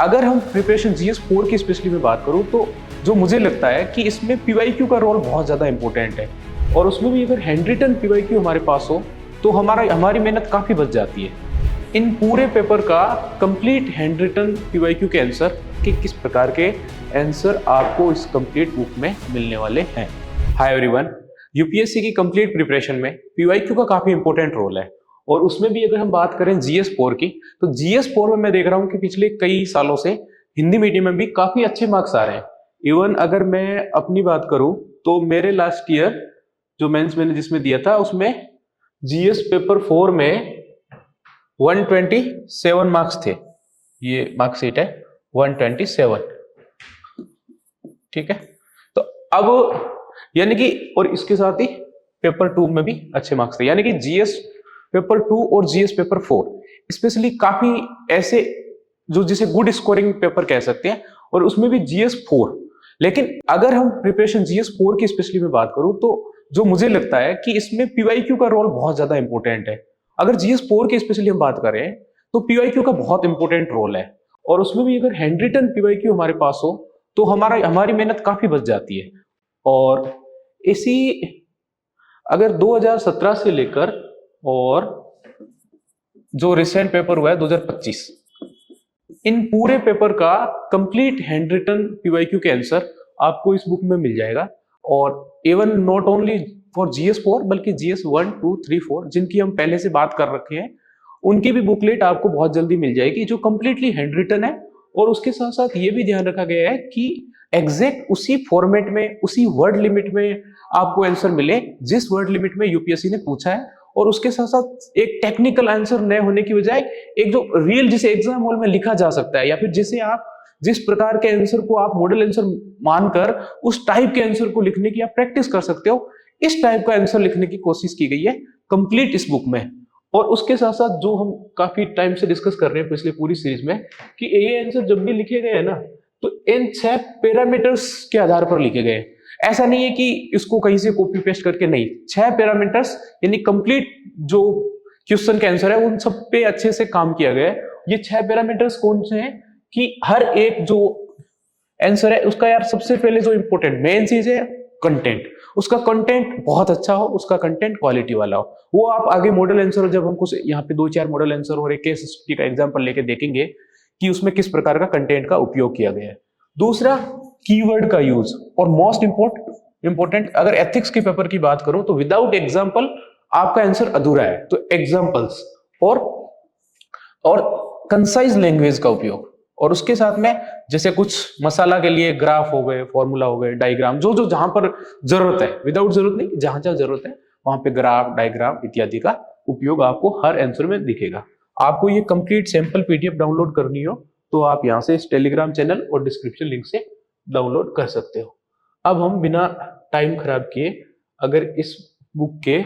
अगर हम preparation GS4 की स्पेशली में बात करूं तो जो मुझे लगता है कि इसमें PYQ का रोल बहुत ज़्यादा इंपॉर्टेंट है और उसमें भी अगर हैंड रिटन PYQ हमारे पास हो तो हमारी मेहनत काफ़ी बच जाती है। इन पूरे पेपर का कंप्लीट हैंड रिटन PYQ के आंसर कि किस प्रकार के आंसर आपको इस कंप्लीट बुक में मिलने वाले हैं। हाय एवरीवन, यूपीएससी की कंप्लीट प्रिपरेशन में PYQ का काफ़ी इंपॉर्टेंट रोल है और उसमें भी अगर हम बात करें GS4 की तो GS4 में मैं देख रहा हूं कि पिछले कई सालों से हिंदी मीडियम में भी काफी अच्छे मार्क्स आ रहे हैं। इवन अगर मैं अपनी बात करूं तो मेरे लास्ट ईयर जो मेंस मैंने जिसमें दिया था उसमें GS पेपर 4 में 127 मार्क्स थे। ये मार्कशीट है 127, ठीक है। तो अब यानी कि और इसके साथ ही पेपर 2 में भी अच्छे मार्क्स थे, यानी कि GS पेपर 2 और GS पेपर 4 स्पेशली काफी ऐसे जो जिसे गुड स्कोरिंग पेपर कह सकते हैं और उसमें भी GS4। लेकिन अगर हम प्रिपरेशन GS4 की स्पेशली में बात करूं तो जो मुझे लगता है कि इसमें PYQ का रोल बहुत ज्यादा इंपॉर्टेंट है। अगर GS4 की स्पेशली हम बात करें तो PYQ का बहुत इंपॉर्टेंट रोल है और उसमें भी अगर हैंड रिटन PYQ हमारे पास हो तो हमारी मेहनत काफी बच जाती है। और इसी अगर 2017 से लेकर और जो रिसेंट पेपर हुआ है 2025, इन पूरे पेपर का कंप्लीट हैंड रिटन PYQ के आंसर आपको इस बुक में मिल जाएगा। और even not only for GS4 बल्कि GS1, 2, 3, 4 जिनकी हम पहले से बात कर रखे हैं उनकी भी बुकलेट आपको बहुत जल्दी मिल जाएगी जो कंप्लीटली हैंड रिटन है। और उसके साथ साथ ये भी ध्यान रखा गया है कि एग्जैक्ट उसी फॉर्मेट में उसी वर्ड लिमिट में आपको आंसर मिले जिस वर्ड लिमिट में यूपीएससी ने पूछा है। और उसके साथ साथ एक टेक्निकल आंसर न होने की बजाय एक जो रियल जिसे एग्जाम हॉल में लिखा जा सकता है या फिर जिसे आप जिस प्रकार के आंसर को आप मॉडल आंसर मानकर उस टाइप के आंसर को लिखने की आप प्रैक्टिस कर सकते हो, इस टाइप का आंसर लिखने की कोशिश की गई है कंप्लीट इस बुक में। और उसके साथ साथ जो हम काफी टाइम से डिस्कस कर रहे हैं पिछले पूरी सीरीज में कि ये आंसर जब भी लिखे गए हैं ना तो इन 6 पैरामीटर्स के आधार पर लिखे गए। ऐसा नहीं है कि इसको कहीं से कॉपी पेस्ट करके, नहीं, 6 पैरामीटर्स यानी कंप्लीट जो क्वेश्चन का आंसर है उन सब पे अच्छे से काम किया गया है। ये 6 पैरामीटर्स कौन से हैं कि हर एक जो आंसर है उसका यार सबसे पहले जो इंपॉर्टेंट मेन चीज है कंटेंट, उसका कंटेंट बहुत अच्छा हो, उसका कंटेंट क्वालिटी वाला हो। वो आप आगे मॉडल आंसर जब हम कुछ यहाँ पे 2-4 मॉडल आंसर और एक केस स्टडी का एग्जांपल लेके देखेंगे कि उसमें किस प्रकार का कंटेंट का उपयोग किया गया है। दूसरा, कीवर्ड का यूज। और मोस्ट इंपॉर्टेंट अगर एथिक्स के पेपर की बात करूं तो विदाउट एग्जांपल आपका आंसर अधूरा है। तो एग्जांपल्स और कंसाइज लैंग्वेज का उपयोग। और उसके साथ में जैसे कुछ मसाला के लिए ग्राफ हो गए, फॉर्मूला हो गए, डायग्राम, जो जहां पर जरूरत है, विदाउट जरूरत नहीं, जहां जहां जरूरत है वहां पे ग्राफ, डायग्राम इत्यादि का उपयोग आपको हर आंसर में दिखेगा। आपको ये कंप्लीट सैंपल PDF डाउनलोड करनी हो तो आप यहाँ से इस टेलीग्राम चैनल और डिस्क्रिप्शन लिंक से डाउनलोड कर सकते हो। अब हम बिना टाइम खराब किए अगर इस बुक के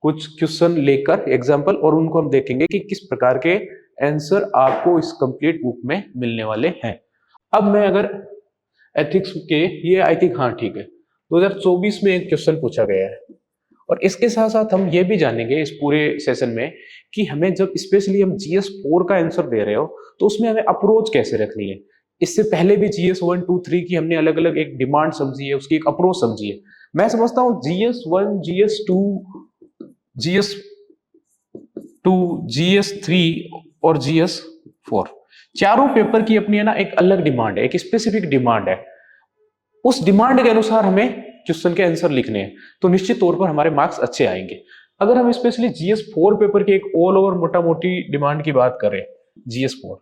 कुछ क्वेश्चन लेकर एग्जाम्पल और उनको हम देखेंगे कि किस प्रकार के आंसर आपको इस कंप्लीट बुक में मिलने वाले हैं। अब मैं अगर एथिक्स के, ये आई थिंक, हाँ ठीक है, 2024 में एक क्वेश्चन पूछा गया है। और इसके साथ साथ हम ये भी जानेंगे इस पूरे सेशन में कि हमें जब स्पेशली हम GS4 का आंसर दे रहे हो तो उसमें हमें अप्रोच कैसे रखनी है। इससे पहले भी GS1, 2, 3 की हमने अलग अलग एक डिमांड समझी है, उसकी एक अप्रोच समझी है। मैं समझता हूँ GS1, GS2, GS3 और GS4 चारों पेपर की अपनी है ना एक अलग डिमांड है, एक स्पेसिफिक डिमांड है। उस डिमांड के अनुसार हमें क्वेश्चन के आंसर लिखने हैं तो निश्चित तौर पर हमारे मार्क्स अच्छे आएंगे। अगर हम स्पेशली GS4 पेपर के एक ऑल ओवर मोटा मोटी डिमांड की बात करें, GS4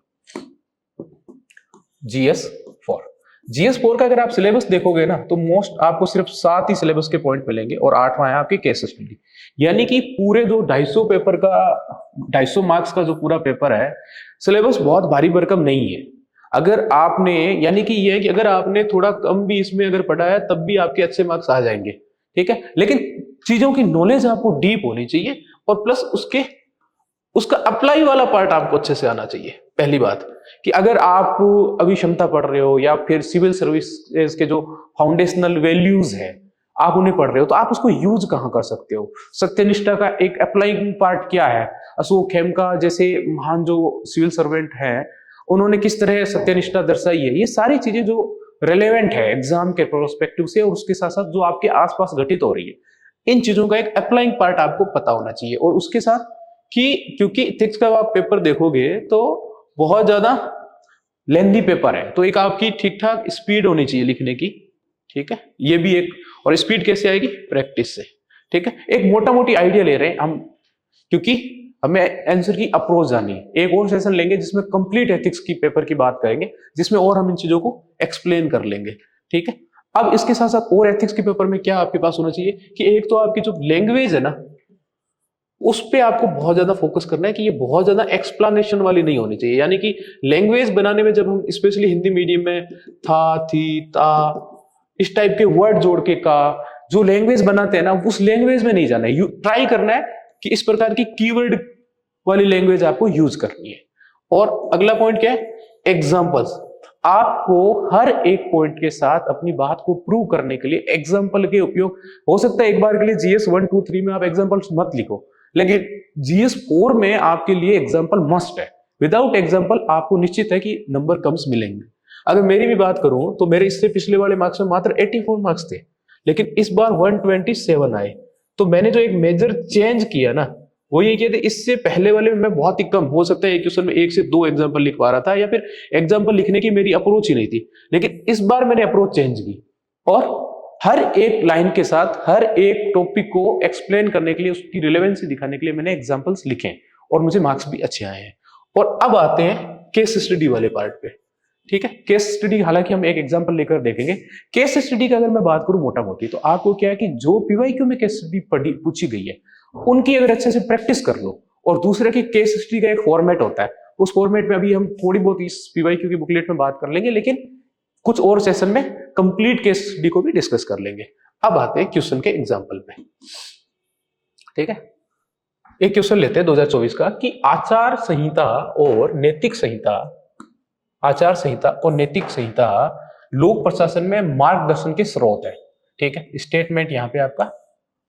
का अगर आप सिलेबस देखोगे ना तो मोस्ट आपको सिर्फ 7 ही सिलेबस के पॉइंट मिलेंगे और 8वां है आपकी केस स्टडी। यानी कि पूरे जो 250 मार्क्स का जो पूरा पेपर है, सिलेबस बहुत भारी भरकम नहीं है। अगर आपने, यानी कि ये है कि अगर आपने थोड़ा कम भी इसमें अगर पढ़ा है तब भी आपके अच्छे मार्क्स आ जाएंगे, ठीक है। लेकिन चीजों की नॉलेज आपको डीप होनी चाहिए और प्लस उसका अप्लाई वाला पार्ट आपको अच्छे से आना चाहिए। पहली बात कि अगर आप अभी क्षमता पढ़ रहे हो या फिर सिविल सर्विस के जो फाउंडेशनल वैल्यूज है आप उन्हें पढ़ रहे हो तो आप उसको यूज कहां कर सकते हो। सत्यनिष्ठा का एक अप्लाइंग पार्ट क्या है। अशोक खेमका जैसे महान जो सिविल सर्वेंट हैं उन्होंने किस तरह सत्यनिष्ठा दर्शाई है, ये सारी चीजें जो रिलेवेंट है एग्जाम के प्रोस्पेक्टिव से और उसके साथ साथ जो आपके आसपास घटित हो रही है, इन चीजों का एक अप्लाइंग पार्ट आपको पता होना चाहिए। और उसके साथ कि क्योंकि इथिक्स का आप पेपर देखोगे तो बहुत ज्यादा लेंथी पेपर है, तो एक आपकी ठीक ठाक स्पीड होनी चाहिए लिखने की, ठीक है, ये भी एक। और स्पीड कैसे आएगी? प्रैक्टिस से, ठीक है। एक मोटा मोटी आइडिया ले रहे हैं हम, क्योंकि हमें आंसर की अप्रोच जानी है। एक और सेशन लेंगे जिसमें कंप्लीट एथिक्स की पेपर की बात करेंगे, जिसमें और हम इन चीजों को एक्सप्लेन कर लेंगे, ठीक है। अब इसके साथ साथ और एथिक्स के पेपर में क्या आपके पास होना चाहिए कि एक तो आपकी जो लैंग्वेज है ना, उस पे आपको बहुत ज्यादा फोकस करना है कि ये बहुत ज्यादा एक्सप्लेनेशन वाली नहीं होनी चाहिए। यानी कि लैंग्वेज बनाने में जब हम स्पेशली हिंदी मीडियम में था, थी, ता, इस टाइप के वर्ड जोड़ के का जो लैंग्वेज बनाते हैं ना, उस लैंग्वेज में नहीं जाना है। ट्राई करना है कि इस प्रकार की कीवर्ड वाली लैंग्वेज आपको यूज करनी है। और अगला पॉइंट क्या है? एग्जाम्पल्स। आपको हर एक पॉइंट के साथ अपनी बात को प्रूव करने के लिए एग्जाम्पल के उपयोग। हो सकता है एक बार के लिए जीएस 1, 2, 3 में आप एग्जाम्पल्स मत लिखो, लेकिन जीएस 4 में आपके लिए एग्जाम्पल मस्ट है। विदाउट एग्जाम्पल आपको निश्चित है कि नंबर कम्स मिलेंगे। अगर मेरी भी बात करूं तो मेरे इससे पिछले वाले मार्क्स में मात्र 84 मार्क्स थे, लेकिन इस बार 127 आए। तो मैंने जो एक मेजर चेंज किया ना, वो ये किया था, इससे पहले वाले में मैं बहुत ही कम, हो सकता है एक क्वेश्चन में 1 से 2 एग्जाम्पल लिख पा रहा था, या फिर एग्जाम्पल लिखने की मेरी अप्रोच ही नहीं थी। लेकिन इस बार मैंने अप्रोच चेंज की और हर एक लाइन के साथ हर एक टॉपिक को एक्सप्लेन करने के लिए, उसकी रिलेवेंसी दिखाने के लिए मैंने एग्जाम्पल्स लिखे और मुझे मार्क्स भी अच्छे आए हैं। और अब आते हैं केस स्टडी वाले पार्ट पे, ठीक है। केस स्टडी हालांकि हम एक एग्जांपल लेकर देखेंगे। केस स्टडी का अगर मैं बात करूं मोटा मोटी, तो आपको क्या है कि जो पीवाईक्यू में केस स्टडी पूछी गई है, उनकी अगर अच्छे से प्रैक्टिस कर लो। और दूसरा कि केस स्टडी का एक फॉर्मेट होता है, उस फॉर्मेट में अभी हम थोड़ी बहुत इस पीवाईक्यू की बुकलेट में बात कर लेंगे, लेकिन कुछ और सेशन में कंप्लीट केस स्टडी को भी डिस्कस कर लेंगे। अब आते हैं क्वेश्चन के एग्जाम्पल पे, ठीक है। एक क्वेश्चन लेते हैं 2024 का कि आचार संहिता और नैतिक संहिता, आचार संहिता और नैतिक संहिता लोक प्रशासन में मार्गदर्शन के स्रोत है, ठीक है। स्टेटमेंट यहाँ पे आपका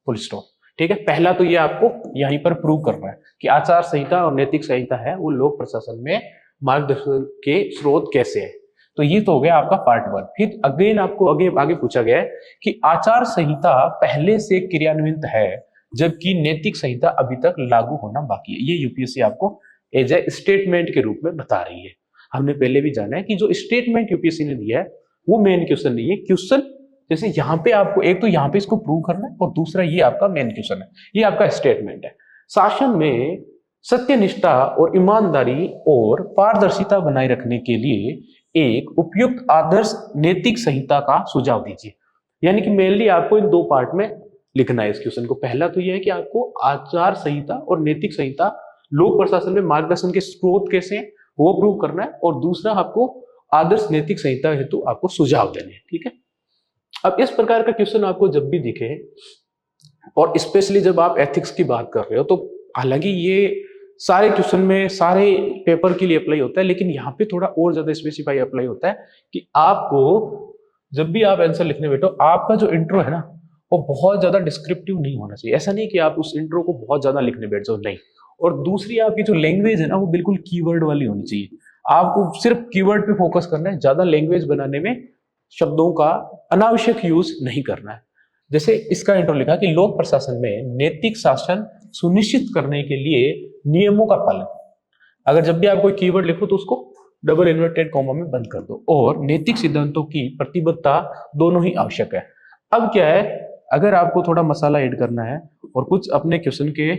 फुल स्टॉप, ठीक है। पहला तो ये आपको यहीं पर प्रूव करना है कि आचार संहिता और नैतिक संहिता है वो लोक प्रशासन में मार्गदर्शन के स्रोत कैसे है। तो ये तो हो गया आपका पार्ट 1। फिर अगेन आपको आगे पूछा गया है कि आचार संहिता पहले से क्रियान्वित है जबकि नैतिक संहिता अभी तक लागू होना बाकी है। ये यूपीएससी आपको एज ए स्टेटमेंट के रूप में बता रही है। हमने पहले भी जाना है कि जो स्टेटमेंट यूपीएससी ने दिया है वो मेन क्वेश्चन नहीं है। क्वेश्चन जैसे यहाँ पे आपको एक तो यहाँ पे इसको प्रूव करना है और दूसरा ये आपका मेन क्वेश्चन है, ये आपका स्टेटमेंट है। शासन में सत्यनिष्ठा और ईमानदारी और पारदर्शिता बनाए रखने के लिए एक उपयुक्त आदर्श नैतिक संहिता का सुझाव दीजिए। यानी कि मेनली आपको इन दो पार्ट में लिखना है इस क्वेश्चन को। पहला तो यह है कि आपको आचार संहिता और नैतिक संहिता लोक प्रशासन में मार्गदर्शन के स्रोत कैसे हैं वो प्रूव करना है, और दूसरा आपको आदर्श नैतिक संहिता हेतु आपको सुझाव देने हैं, ठीक है। अब इस प्रकार का क्वेश्चन आपको जब भी दिखे, और स्पेशली जब आप एथिक्स की बात कर रहे हो, तो हालांकि ये सारे क्वेश्चन में सारे पेपर के लिए अप्लाई होता है, लेकिन यहाँ पे थोड़ा और ज्यादा स्पेसिफाई अप्लाई होता है कि आपको जब भी आप आंसर लिखने बैठो, आपका जो इंट्रो है ना वो बहुत ज्यादा डिस्क्रिप्टिव नहीं होना चाहिए। ऐसा नहीं कि आप उस इंट्रो को बहुत ज्यादा लिखने बैठ जाओ, नहीं। और दूसरी आपकी जो लैंग्वेज है ना वो बिल्कुल कीवर्ड वाली होनी चाहिए। आपको सिर्फ कीवर्ड पे फोकस करना है, ज्यादा लैंग्वेज बनाने में शब्दों का अनावश्यक यूज नहीं करना है। जैसे इसका इंट्रो लिखा कि लोक प्रशासन में नैतिक शासन सुनिश्चित करने के लिए नियमों का पालन। अगर जब भी आप कोई कीवर्ड लिखो तो उसको डबल इन्वर्टेड कॉमा में बंद कर दो। और नैतिक सिद्धांतों की प्रतिबद्धता दोनों ही आवश्यक है। अब क्या है, अगर आपको थोड़ा मसाला ऐड करना है और कुछ अपने क्वेश्चन के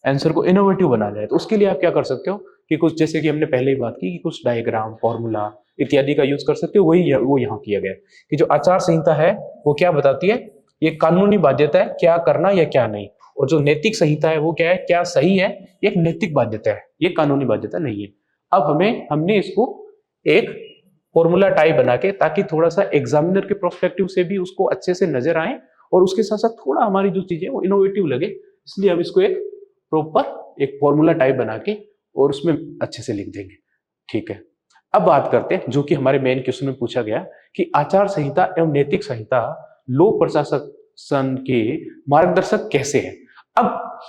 आंसर को इनोवेटिव बनाना है, तो उसके लिए आप क्या कर सकते हो कि कुछ, जैसे कि हमने पहले ही बात की कि कुछ डायग्राम, फॉर्मूला इत्यादि का यूज कर सकते हो। वो यहाँ किया गया कि जो आचार संहिता है वो क्या बताती है, ये कानूनी बाध्यता है क्या करना या क्या नहीं। और जो नैतिक संहिता है वो क्या है, क्या सही है, ये एक नैतिक बाध्यता है, ये कानूनी बाध्यता नहीं है। अब हमने इसको एक फॉर्मूला टाइप बना के, ताकि थोड़ा सा एग्जामिनर के प्रोस्पेक्टिव से भी उसको अच्छे से नजर आए और उसके साथ साथ थोड़ा हमारी जो चीजें वो इनोवेटिव लगे, इसलिए हम इसको एक प्रॉपर एक फॉर्मूला टाइप बना के और उसमें अच्छे से लिख देंगे, ठीक है। अब बात करते हैं जो कि हमारे मेन क्वेश्चन में पूछा गया कि आचार संहिता एवं नैतिक संहिता लोक प्रशासन के मार्गदर्शक कैसे हैं। अब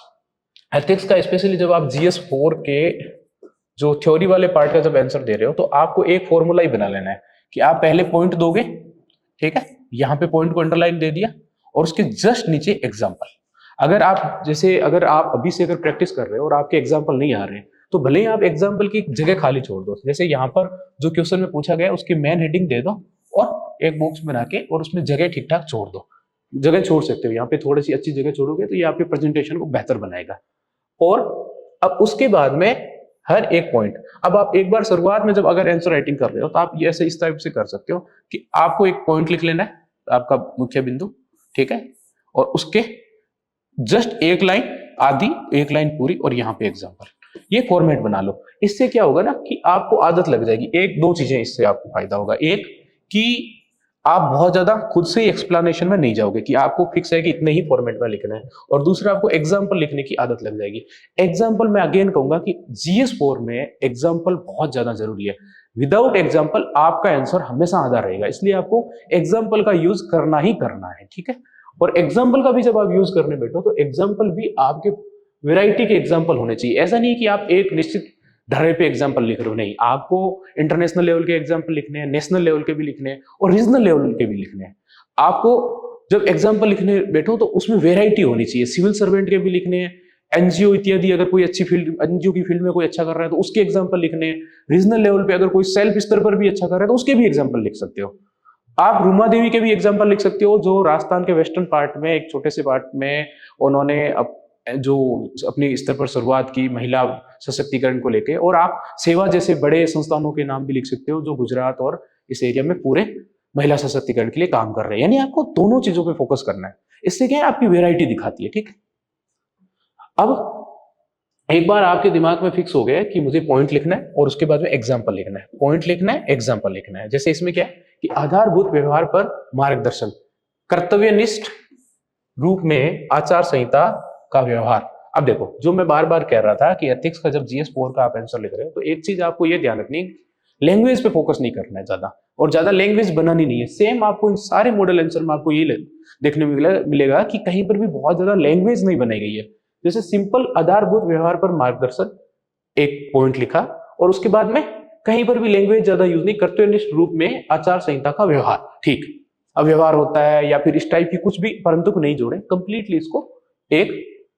एथिक्स का स्पेशली जब आप जीएस 4 के जो थ्योरी वाले पार्ट का जब आंसर दे रहे हो तो आपको एक फॉर्मूला ही बना लेना है कि आप पहले पॉइंट दोगे, ठीक है, यहाँ पे पॉइंट को अंडरलाइन दे दिया और उसके जस्ट नीचे एग्जाम्पल। अगर आप जैसे अगर आप अभी से अगर प्रैक्टिस कर रहे हो और आपके एग्जाम्पल नहीं आ रहे हैं तो भले ही आप एग्जाम्पल की जगह खाली छोड़ दो, जैसे यहाँ पर जो क्वेश्चन में पूछा गया उसकी मेन हेडिंग दे दो और एक बॉक्स बना के और उसमें जगह ठीक ठाक छोड़ दो। जगह छोड़ सकते हो, यहाँ पे थोड़ी सी अच्छी जगह छोड़ोगे तो ये आपके प्रेजेंटेशन को बेहतर बनाएगा। और अब उसके बाद में हर एक पॉइंट, अब आप एक बार शुरुआत में जब अगर आंसर राइटिंग कर रहे हो तो आप ये ऐसे इस टाइप से कर सकते हो कि आपको एक पॉइंट लिख लेना है, आपका मुख्य बिंदु, ठीक है, और उसके जस्ट एक लाइन आधी, एक लाइन पूरी और यहाँ पे एग्जाम्पल, ये फॉर्मेट बना लो। इससे क्या होगा ना कि आपको आदत लग जाएगी। एक दो चीजें इससे आपको फायदा होगा, एक कि आप बहुत ज्यादा खुद से एक्सप्लेनेशन में नहीं जाओगे कि आपको फिक्स है कि इतने ही फॉर्मेट में लिखना है, और दूसरा आपको एग्जाम्पल लिखने की आदत लग जाएगी। एग्जाम्पल मैं अगेन कहूंगा कि GS4 में एग्जाम्पल बहुत ज्यादा जरूरी है। विदाउट एग्जाम्पल आपका आंसर हमेशा आधा रहेगा, इसलिए आपको एग्जाम्पल का यूज करना ही करना है, ठीक है। और एग्जाम्पल का भी जब आप यूज करने बैठो तो एग्जाम्पल भी आपके वैरायटी के एग्जाम्पल होने चाहिए। ऐसा नहीं कि आप एक निश्चित धरे पे एग्जाम्पल लिख रहे हो, नहीं, आपको इंटरनेशनल लेवल के एग्जाम्पल लिखने हैं, नेशनल लेवल के भी लिखने हैं और रीजनल लेवल के भी लिखने हैं। आपको जब एग्जाम्पल लिखने बैठो तो उसमें वेराइटी होनी चाहिए। सिविल सर्वेंट के भी लिखने हैं, एनजीओ इत्यादि, अगर कोई अच्छी फील्ड, एनजीओ की फील्ड में कोई अच्छा कर रहा है तो उसके एग्जाम्पल लिखने हैं। रीजनल लेवल पे अगर कोई सेल्फ स्तर पर भी अच्छा कर रहा है तो उसके भी एग्जाम्पल लिख सकते हो। आप रूमा देवी के भी एग्जाम्पल लिख सकते हो, जो राजस्थान के वेस्टर्न पार्ट में एक छोटे से पार्ट में उन्होंने जो अपनी स्तर पर शुरुआत की महिला सशक्तिकरण को लेके, और आप सेवा जैसे बड़े संस्थानों के नाम भी लिख सकते हो जो गुजरात और इस एरिया में पूरे महिला सशक्तिकरण के लिए काम कर रहे हैं। यानी आपको दोनों चीजों पे फोकस करना है, इससे क्या है आपकी वेराइटी दिखाती है, ठीक। अब एक बार आपके दिमाग में फिक्स हो गया कि मुझे पॉइंट लिखना है और उसके बाद में एग्जाम्पल लिखना है, पॉइंट लिखना है, एग्जाम्पल लिखना है। जैसे इसमें क्या है कि आधारभूत व्यवहार पर मार्गदर्शन, कर्तव्यनिष्ठ रूप में आचार संहिता का व्यवहार। अब देखो, जो मैं बार बार कह रहा था कि एथिक्स का जब GS4 का आप आंसर लिख रहे हो तो एक चीज आपको ये ध्यान रखनी है, लैंग्वेज पे फोकस नहीं करना है ज्यादा, और ज्यादा लैंग्वेज बनानी नहीं है। सेम आपको इन सारे मॉडल आंसर में आपको ये देखने मिलेगा कि कहीं पर भी बहुत ज्यादा लैंग्वेज नहीं बनाई गई है। जैसे सिंपल आधारभूत व्यवहार पर मार्गदर्शन, एक पॉइंट लिखा और उसके बाद में कहीं पर भी लैंग्वेज ज्यादा यूज नहीं, कर्तव्यनिष्ठ रूप में आचार संहिता का व्यवहार, ठीक, अव्यवहार होता है या फिर इस टाइप की कुछ भी परंतु को नहीं जोड़े, कंप्लीटली इसको एक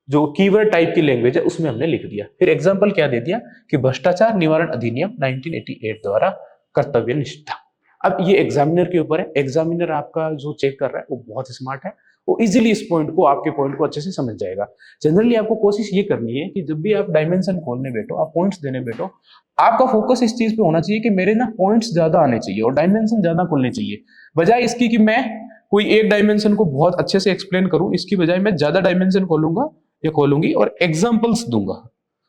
जो कीवर्ड टाइप की लैंग्वेज है उसमें हमने लिख दिया। फिर एग्जांपल क्या दे दिया कि भ्रष्टाचार निवारण अधिनियम 1988 द्वारा कर्तव्य निष्ठा। अब ये एग्जामिनर के ऊपर है, एग्जामिनर आपका जो चेक कर रहा है वो बहुत स्मार्ट है, वो इजीली इस पॉइंट को, आपके पॉइंट को अच्छे से समझ जाएगा। जनरली आपको कोशिश ये करनी है कि जब भी आप डायमेंशन खोलने बैठो, आप पॉइंट्स देने बैठो, आपका फोकस इस चीज पे होना चाहिए कि मेरे ना पॉइंट्स ज्यादा आने चाहिए और डायमेंशन ज्यादा खुलने चाहिए, बजाय इसकी कि मैं कोई एक डायमेंशन को बहुत अच्छे से एक्सप्लेन करूं, इसकी बजाय मैं ज्यादा डायमेंशन खोलूंगा या खोलूंगी और एग्जांपल्स दूंगा,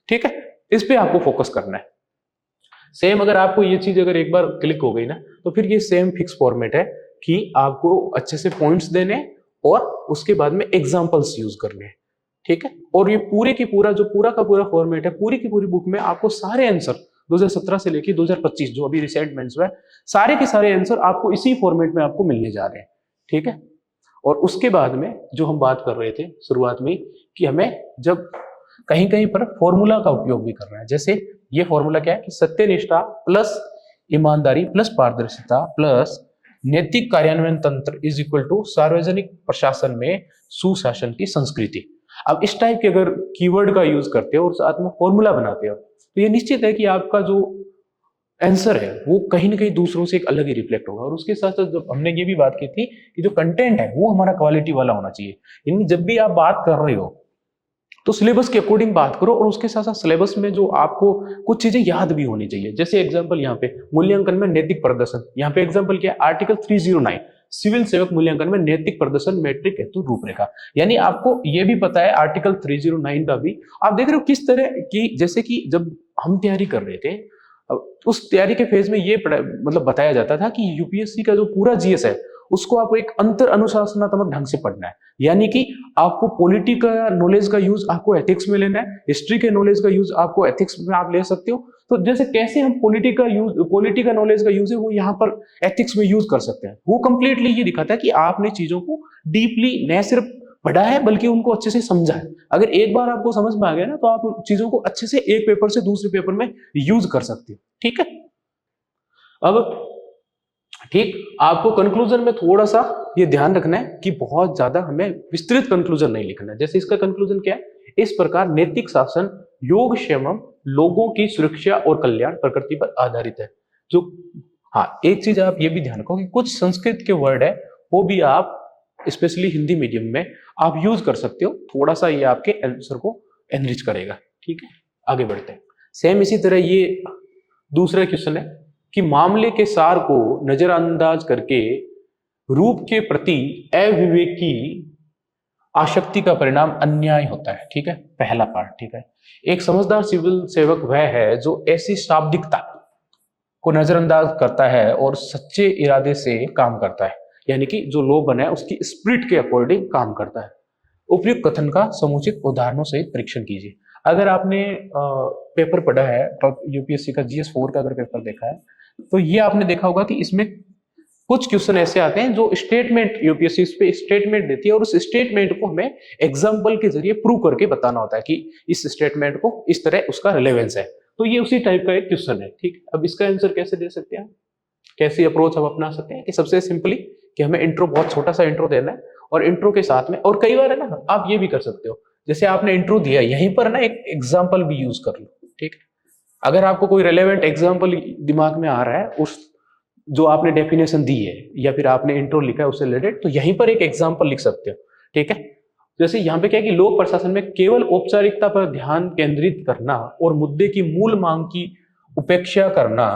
ठीक है। इस पे आपको फोकस करना है। सेम अगर आपको ये चीज अगर एक बार क्लिक हो गई ना तो फिर ये सेम फिक्स फॉर्मेट है कि आपको अच्छे से पॉइंट्स देने और उसके बाद में एग्जांपल्स यूज करने हैं, ठीक है। और ये पूरे की पूरा जो पूरा का पूरा फॉर्मेट है, पूरी की पूरी बुक में आपको सारे आंसर 2017 से लेकर 2025 जो अभी रिसेंट मेंस हुआ है, सारे के सारे आंसर आपको इसी फॉर्मेट में आपको मिलने जा रहे हैं, ठीक है। और उसके बाद में जो हम बात कर रहे थे शुरुआत में कि हमें जब कहीं कहीं पर फॉर्मूला का उपयोग भी करना है, जैसे ये फॉर्मूला क्या है कि सत्यनिष्ठा प्लस ईमानदारी प्लस पारदर्शिता प्लस नैतिक कार्यान्वयन तंत्र इज इक्वल टू सार्वजनिक प्रशासन में सुशासन की संस्कृति। अब इस टाइप के अगर कीवर्ड का यूज करते हो और साथ में फॉर्मूला बनाते हो तो ये निश्चित है कि आपका जो आंसर है वो कहीं ना कहीं दूसरों से एक अलग ही रिफ्लेक्ट होगा। और उसके साथ साथ जब हमने ये भी बात की थी कि जो कंटेंट है वो हमारा क्वालिटी वाला होना चाहिए, यानी जब भी आप बात कर रहे हो तो सिलेबस के अकॉर्डिंग बात करो और उसके साथ साथ सिलेबस में जो आपको कुछ चीजें याद भी होनी चाहिए। जैसे एग्जांपल यहाँ पे मूल्यांकन में नैतिक प्रदर्शन, यहाँ पे एग्जांपल क्या है, आर्टिकल 309 सिविल सेवक मूल्यांकन में नैतिक प्रदर्शन मैट्रिक हेतु रूपरेखा। यानी आपको ये भी पता है आर्टिकल 309 का भी आप देख रहे हो किस तरह की, जैसे कि जब हम तैयारी कर रहे थे उस तैयारी के फेज में ये मतलब बताया जाता था कि यूपीएससी का जो पूरा जीएस है उसको आपको एक अंतर अनुशासनात्मक ढंग से पढ़ना है, यानी कि आपको पॉलिटी का नॉलेज का यूज आपको एथिक्स में लेना है, हिस्ट्री के नॉलेज का यूज आपको एथिक्स में आप ले सकते हो। तो जैसे कैसे हम पॉलिटी का नॉलेज का यूज है वो यहाँ पर एथिक्स में यूज कर सकते हैं, वो कंप्लीटली ये दिखाता है कि आपने चीजों को डीपली न सिर्फ पढ़ा है बल्कि उनको अच्छे से समझा है। अगर एक बार आपको समझ में आ गया ना तो आप उन चीजों को अच्छे से एक पेपर से दूसरे पेपर में यूज कर सकते हो। ठीक है, अब ठीक, आपको कंक्लूजन में थोड़ा सा ये ध्यान रखना है कि बहुत ज्यादा हमें विस्तृत कंक्लूजन नहीं लिखना है। जैसे इसका कंक्लूजन क्या है, इस प्रकार नैतिक शासन योगक्षेम लोगों की सुरक्षा और कल्याण प्रकृति पर आधारित है। जो हाँ, एक चीज आप ये भी ध्यान रखो कि कुछ संस्कृत के वर्ड है वो भी आप स्पेशली हिंदी मीडियम में आप यूज कर सकते हो, थोड़ा सा ये आपके आंसर को एनरिच करेगा। ठीक है, आगे बढ़ते हैं। सेम इसी तरह ये दूसरा क्वेश्चन है कि मामले के सार को नजरअंदाज करके रूप के प्रति अविवेकी आसक्ति का परिणाम अन्याय होता है। ठीक है, पहला पार्ट। ठीक है, एक समझदार सिविल सेवक वह है जो ऐसी शाब्दिकता को नजरअंदाज करता है और सच्चे इरादे से काम करता है, यानी कि जो लॉ बना है उसकी स्पिरिट के अकॉर्डिंग काम करता है। उपयुक्त कथन का समुचित उदाहरणों सहित परीक्षण कीजिए। अगर आपने पेपर पढ़ा है, यूपीएससी का जीएस 4 का अगर पेपर देखा है तो ये आपने देखा होगा कि इसमें कुछ क्वेश्चन ऐसे आते हैं जो स्टेटमेंट, यूपीएससी इस पे स्टेटमेंट देती है और उस स्टेटमेंट को हमें एग्जाम्पल के जरिए प्रूव करके बताना होता है कि इस स्टेटमेंट को इस तरह उसका रिलेवेंस है। तो ये उसी टाइप का एक क्वेश्चन है। ठीक, अब इसका आंसर कैसे दे सकते हैं, कैसी अप्रोच हम अपना सकते हैं कि सबसे सिंपली कि हमें इंट्रो, बहुत छोटा सा इंट्रो देना है और इंट्रो के साथ में, और कई बार है ना आप ये भी कर सकते हो, जैसे आपने इंट्रो दिया यहीं पर ना एक एग्जाम्पल भी यूज कर लो। ठीक है, अगर आपको कोई रेलेवेंट एग्जाम्पल दिमाग में आ रहा है उस जो आपने डेफिनेशन दी है या फिर आपने इंट्रो लिखा है उससे रिलेटेड, तो यहीं पर एक एग्जाम्पल लिख सकते हो। ठीक है, जैसे यहाँ पे क्या है कि लोक प्रशासन में केवल औपचारिकता पर ध्यान केंद्रित करना और मुद्दे की मूल मांग की उपेक्षा करना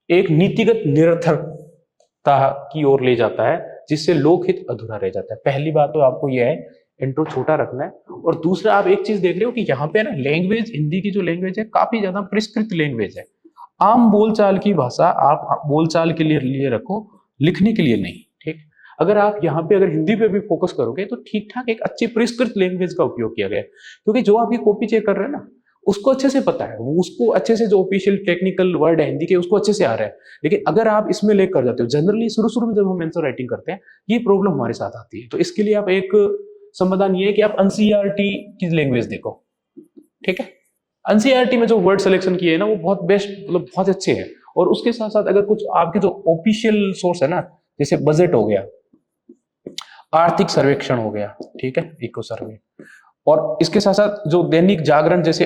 एक नीतिगत निरर्थकता की ओर ले जाता है, जिससे लोकहित अधूरा रह जाता है। पहली बात तो आपको यह है इंट्रो छोटा रखना है, और दूसरा आप एक चीज देख रहे हो कि यहाँ पे ना लैंग्वेज, हिंदी की जो लैंग्वेज है काफी ज्यादा परिष्कृत लैंग्वेज है। आम बोलचाल की भाषा आप बोलचाल के लिए रखो, लिखने के लिए नहीं। ठीक, अगर आप यहाँ पे अगर हिंदी पे भी फोकस करोगे तो ठीक ठाक एक अच्छी परिष्कृत लैंग्वेज का उपयोग किया गया है, क्योंकि जो आप ये कॉपी चेक कर रहे हैं ना उसको अच्छे से पता है, वो उसको अच्छे से जो ऑफिशियल टेक्निकल वर्ड है हिंदी के उसको अच्छे से आ रहा है। लेकिन अगर आप इसमें लेकर जाते हो, जनरली शुरू में जब हम आंसर राइटिंग करते हैं ये प्रॉब्लम हमारे साथ आती है। तो इसके लिए आप एक समाधान ये है कि आप एनसीईआरटी की लैंग्वेज देखो। ठीक है, एनसीईआरटी में जो वर्ड सिलेक्शन किए है ना वो बहुत बेस्ट, मतलब बहुत अच्छे हैं। और उसके साथ साथ अगर कुछ आपके जो ऑफिशियल सोर्स है ना, जैसे बजट हो गया, आर्थिक सर्वेक्षण हो गया, ठीक है, इको सर्वे, और इसके साथ साथ जो दैनिक जागरण जैसे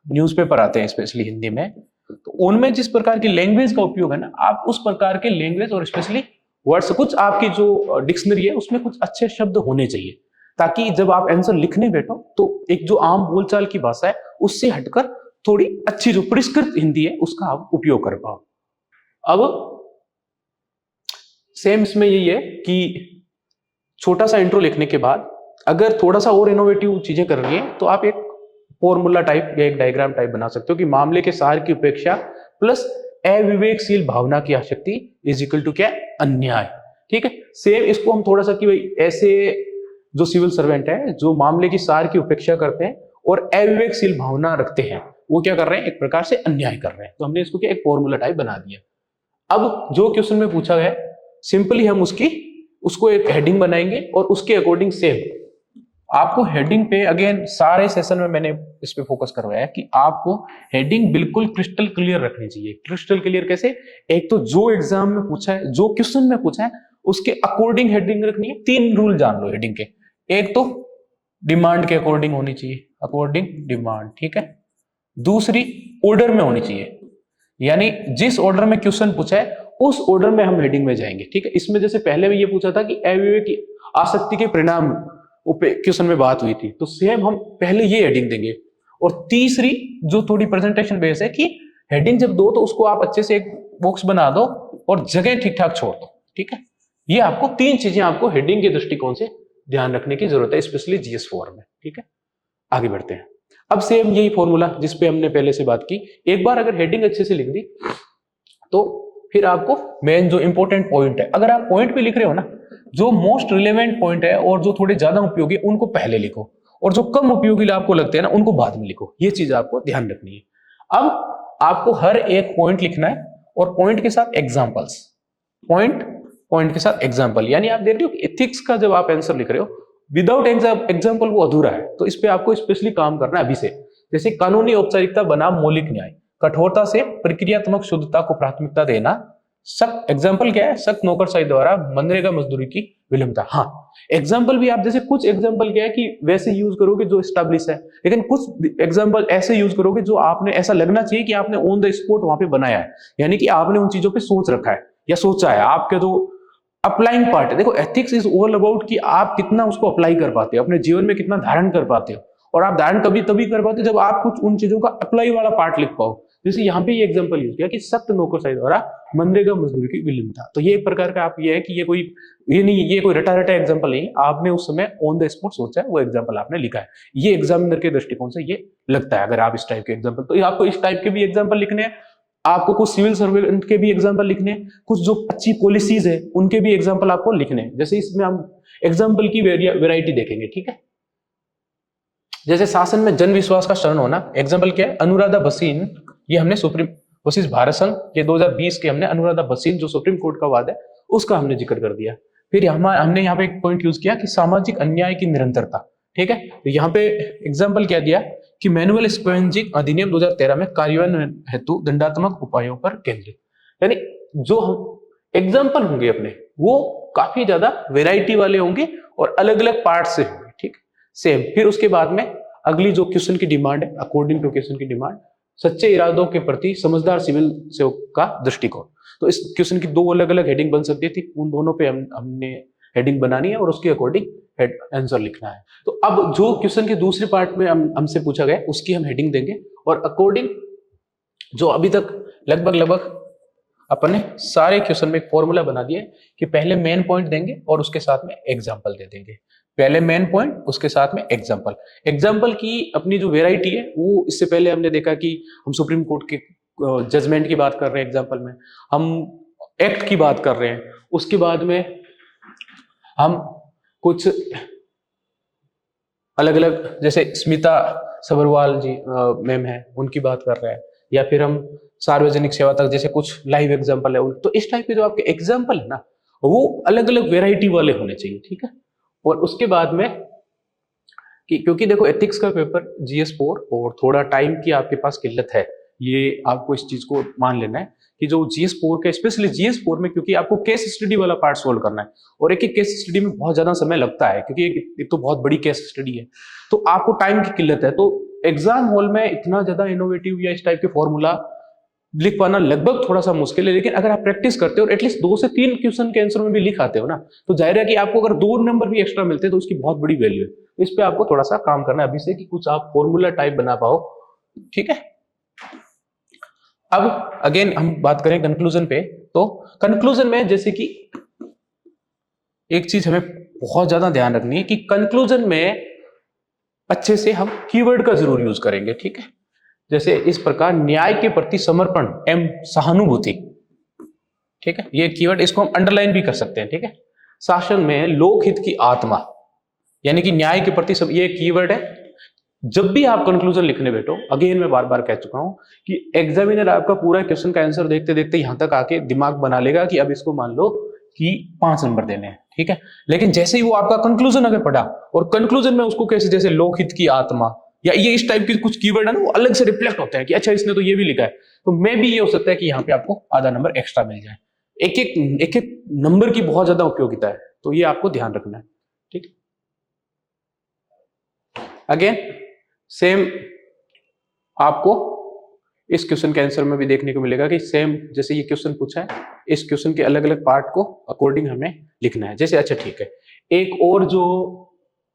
न्यूज़पेपर आते हैं स्पेशली हिंदी में, तो उनमें जिस प्रकार की लैंग्वेज का उपयोग है ना, आप उस प्रकार के लैंग्वेज और स्पेशली वर्ड्स, कुछ आपकी जो डिक्शनरी है उसमें कुछ अच्छे शब्द होने चाहिए, ताकि जब आप आंसर लिखने बैठो तो एक जो आम बोलचाल की भाषा है उससे हटकर थोड़ी अच्छी जो परिष्कृत हिंदी है उसका आप उपयोग कर पाओ। अब सेम इसमें यही है कि छोटा सा इंट्रो लिखने के बाद अगर थोड़ा सा और इनोवेटिव चीजें कर रही है तो आप एक फॉर्मूला टाइप या एक डायग्राम टाइप बना सकते हो कि मामले के सार की उपेक्षा प्लस अविवेकशील भावना की आसक्ति इज इक्वल टू क्या, अन्याय। ठीक है, सेम इसको हम थोड़ा सा कि भाई ऐसे जो सिविल सर्वेंट है जो मामले की सार की उपेक्षा करते हैं और अविवेकशील भावना रखते हैं वो क्या कर रहे हैं, एक प्रकार से अन्याय कर रहे हैं। तो हमने इसको क्या एक फॉर्मूला टाइप बना दिया। अब जो क्वेश्चन में पूछा गया सिंपली हम उसको एक हेडिंग बनाएंगे और उसके अकॉर्डिंग सेम आपको हेडिंग पे, अगेन सारे सेशन में मैंने इस पे फोकस करवाया कि आपको हेडिंग बिल्कुल क्रिस्टल क्लियर रखनी चाहिए। क्रिस्टल क्लियर कैसे, एक तो जो एग्जाम में पूछा है, जो क्वेश्चन में पूछा है उसके अकॉर्डिंग हेडिंग रखनी है। 3 रूल जान लो हेडिंग के। एक तो डिमांड के अकॉर्डिंग होनी चाहिए, अकॉर्डिंग डिमांड, ठीक है। दूसरी ऑर्डर में होनी चाहिए, यानी जिस ऑर्डर में क्वेश्चन पूछा है उस ऑर्डर में हम हेडिंग में जाएंगे, ठीक है। इसमें जैसे पहले में ये पूछा था कि अविवेक की आसक्ति के परिणाम क्वेश्चन में बात हुई थी, तो सेम हम पहले ये हेडिंग देंगे। और तीसरी जो थोड़ी प्रेजेंटेशन बेस है कि हेडिंग जब दो तो उसको आप अच्छे से एक बॉक्स बना दो और जगह ठीक ठाक छोड़ दो, ठीक है। ये आपको 3 चीजें आपको हेडिंग के दृष्टिकोण से ध्यान रखने की जरूरत है, स्पेशली जीएस 4 में, ठीक है। आगे बढ़ते हैं। अब सेम यही फॉर्मूला जिसपे हमने पहले से बात की, एक बार अगर हेडिंग अच्छे से लिख दी तो फिर आपको मेन जो इंपॉर्टेंट पॉइंट है, अगर आप पॉइंट पे लिख रहे हो ना, जो मोस्ट रिलेवेंट पॉइंट है और जो थोड़े ज्यादा उपयोगी उनको पहले लिखो और जो कम उपयोगी आपको लगते हैं ना उनको बाद में लिखो। ये चीज आपको ध्यान रखनी है। अब आपको हर एक पॉइंट लिखना है और पॉइंट के साथ एग्जांपल्स, पॉइंट के साथ एग्जांपल। यानी आप देख रहे हो कि एथिक्स का जब आप आंसर लिख रहे हो विदाउट एग्जाम्पल वो अधूरा है। तो इस पे आपको स्पेशली काम करना है अभी से। जैसे कानूनी औपचारिकता बनाम मौलिक न्याय, कठोरता से प्रक्रियात्मक शुद्धता को प्राथमिकता देना, सख्त एग्जाम्पल क्या है, सख्त नौकरशाही द्वारा मनरेगा मजदूरी की विलंबता। हाँ, एग्जाम्पल भी आप जैसे कुछ एग्जाम्पल क्या है कि वैसे यूज करोगे जो स्टैब्लिश है, लेकिन कुछ एग्जाम्पल ऐसे यूज करोगे जो आपने ऐसा लगना चाहिए कि आपने ऑन द स्पॉट वहां पे बनाया है, यानी कि आपने उन चीजों पे सोच रखा है या सोचा है। आपके जो अप्लाइंग पार्ट है, देखो एथिक्स इज ऑल अबाउट कि आप कितना उसको अप्लाई कर पाते हो, अपने जीवन में कितना धारण कर पाते हो। और आप धारण कभी तभी कर पाते हो जब आप कुछ उन चीजों का अप्लाई वाला पार्ट लिख पाओ। जैसे यहाँ पे ये एग्जांपल यूज किया कि सख्त नौकरशाही द्वारा मनरेगा मजदूरी की विलंबता। तो ये एक प्रकार का आप ये है कि ये कोई रटा रटा एग्जांपल नहीं, आपने उस समय ऑन द स्पॉट सोचा है, वो एग्जांपल आपने लिखा है। ये एग्जामिनर के दृष्टिकोण से ये लगता है। अगर आप इस टाइप के एग्जांपल, तो आपको इस टाइप के भी एग्जांपल लिखने हैं, आपको कुछ सिविल सर्वेंट के भी एग्जांपल लिखने हैं, कुछ जो अच्छी पॉलिसीज है उनके भी एग्जांपल आपको लिखने हैं। जैसे इसमें हम एग्जांपल की वेराइटी देखेंगे, ठीक है। जैसे शासन में जन विश्वास का शरण होना, एग्जांपल क्या है, अनुराधा भसीन, ये हमने सुप्रीम वर्सेस भारत संघ, ये 2020 के हमने अनुराधा भसीन जो सुप्रीम कोर्ट का वाद है उसका हमने जिक्र कर दिया। फिर हमने यहाँ पे एक पॉइंट यूज किया कि सामाजिक अन्याय की निरंतरता, ठीक है। तो यहाँ पे एग्जाम्पल क्या दिया कि मैनुअल स्क्वेंजिंग अधिनियम 2013 में कार्यान्वयन हेतु दंडात्मक उपायों पर केंद्रित, यानी जो हम एग्जाम्पल होंगे अपने वो काफी ज्यादा वेराइटी वाले होंगे और अलग अलग पार्ट से होंगे, ठीक सेम। फिर उसके बाद में अगली जो क्वेश्चन की डिमांड है, अकॉर्डिंग टू क्वेश्चन की डिमांड, सच्चे इरादों के प्रति समझदार सिविल सेवक का दृष्टिकोण। तो इस क्वेश्चन की दो अलग अलग हेडिंग बन सकती थी, उन दोनों पे हमने हेडिंग बनानी है और उसके अकॉर्डिंग आंसर लिखना है। तो अब जो क्वेश्चन के दूसरे पार्ट में हमसे पूछा गया उसकी हम हेडिंग देंगे और अकॉर्डिंग जो अभी तक लगभग अपन ने सारे क्वेश्चन में एक फॉर्मूला बना दिया कि पहले मेन पॉइंट देंगे और उसके साथ में एग्जाम्पल दे देंगे। पहले मेन पॉइंट, उसके साथ में एग्जाम्पल। एग्जाम्पल की अपनी जो वेराइटी है वो, इससे पहले हमने देखा कि हम सुप्रीम कोर्ट के जजमेंट की बात कर रहे हैं एग्जाम्पल में, हम एक्ट की बात कर रहे हैं, उसके बाद में हम कुछ अलग अलग जैसे स्मिता सबरवाल जी मैम है उनकी बात कर रहे हैं, या फिर हम सार्वजनिक सेवा तक जैसे कुछ लाइव एग्जाम्पल है। तो इस टाइप के जो आपके एग्जाम्पल है ना वो अलग अलग वेराइटी वाले होने चाहिए, ठीक है। और उसके बाद में क्योंकि देखो एथिक्स का पेपर GS4 और थोड़ा टाइम की आपके पास किल्लत है, ये आपको इस चीज को मान लेना है कि जो GS4 का, स्पेशली GS4 में, क्योंकि आपको केस स्टडी वाला पार्ट सोल्व करना है और एक केस स्टडी में बहुत ज्यादा समय लगता है क्योंकि एक तो बहुत बड़ी केस स्टडी है, तो आपको टाइम की किल्लत है। तो एग्जाम हॉल में इतना ज्यादा इनोवेटिव या इस टाइप के फॉर्मूला लिख पाना लगभग थोड़ा सा मुश्किल है, लेकिन अगर आप प्रैक्टिस करते हो और एटलीस्ट 2 से 3 क्वेश्चन के आंसर में भी लिख आते हो ना, तो जाहिर है कि आपको अगर 2 नंबर भी एक्स्ट्रा मिलते हैं तो उसकी बहुत बड़ी वैल्यू है। तो इस पे आपको थोड़ा सा काम करना है अभी से कि कुछ आप फॉर्मूला टाइप बना पाओ, ठीक है। अब अगेन हम बात करें कंक्लूजन पे, तो कंक्लूजन में जैसे कि एक चीज हमें बहुत ज्यादा ध्यान रखनी है कि कंक्लूजन में अच्छे से हम कीवर्ड का जरूर यूज करेंगे, ठीक है। जैसे इस प्रकार न्याय के प्रति समर्पण एवं सहानुभूति, ठीक है, ये कीवर्ड, इसको हम अंडरलाइन भी कर सकते हैं, ठीक है। शासन में लोकहित की आत्मा, यानी कि न्याय के प्रति सब, ये कीवर्ड है। जब भी आप कंक्लूजन लिखने बैठो, अगेन मैं बार बार कह चुका हूं कि एग्जामिनर आपका पूरा क्वेश्चन का आंसर देखते देखते यहां तक आके दिमाग बना लेगा कि अब इसको मान लो कि 5 नंबर देने हैं, ठीक है। लेकिन जैसे ही वो आपका कंक्लूजन अगर पढ़ा और कंक्लूजन में उसको कैसे, जैसे लोकहित की आत्मा या ये इस टाइप के कुछ कीवर्ड है ना, वो अलग से रिफ्लेक्ट होते हैं कि अच्छा इसने तो ये भी लिखा है, तो मे भी ये हो सकता है कि यहाँ पे आपको आधा नंबर एक्स्ट्रा मिल जाए। एक एक नंबर की बहुत ज्यादा उपयोगिता है, तो ये आपको ध्यान रखना है, ठीक। अगेन सेम आपको इस क्वेश्चन के आंसर में भी देखने को मिलेगा कि सेम जैसे ये क्वेश्चन पूछा है, इस क्वेश्चन के अलग अलग पार्ट को अकॉर्डिंग हमें लिखना है। जैसे अच्छा ठीक है, एक और जो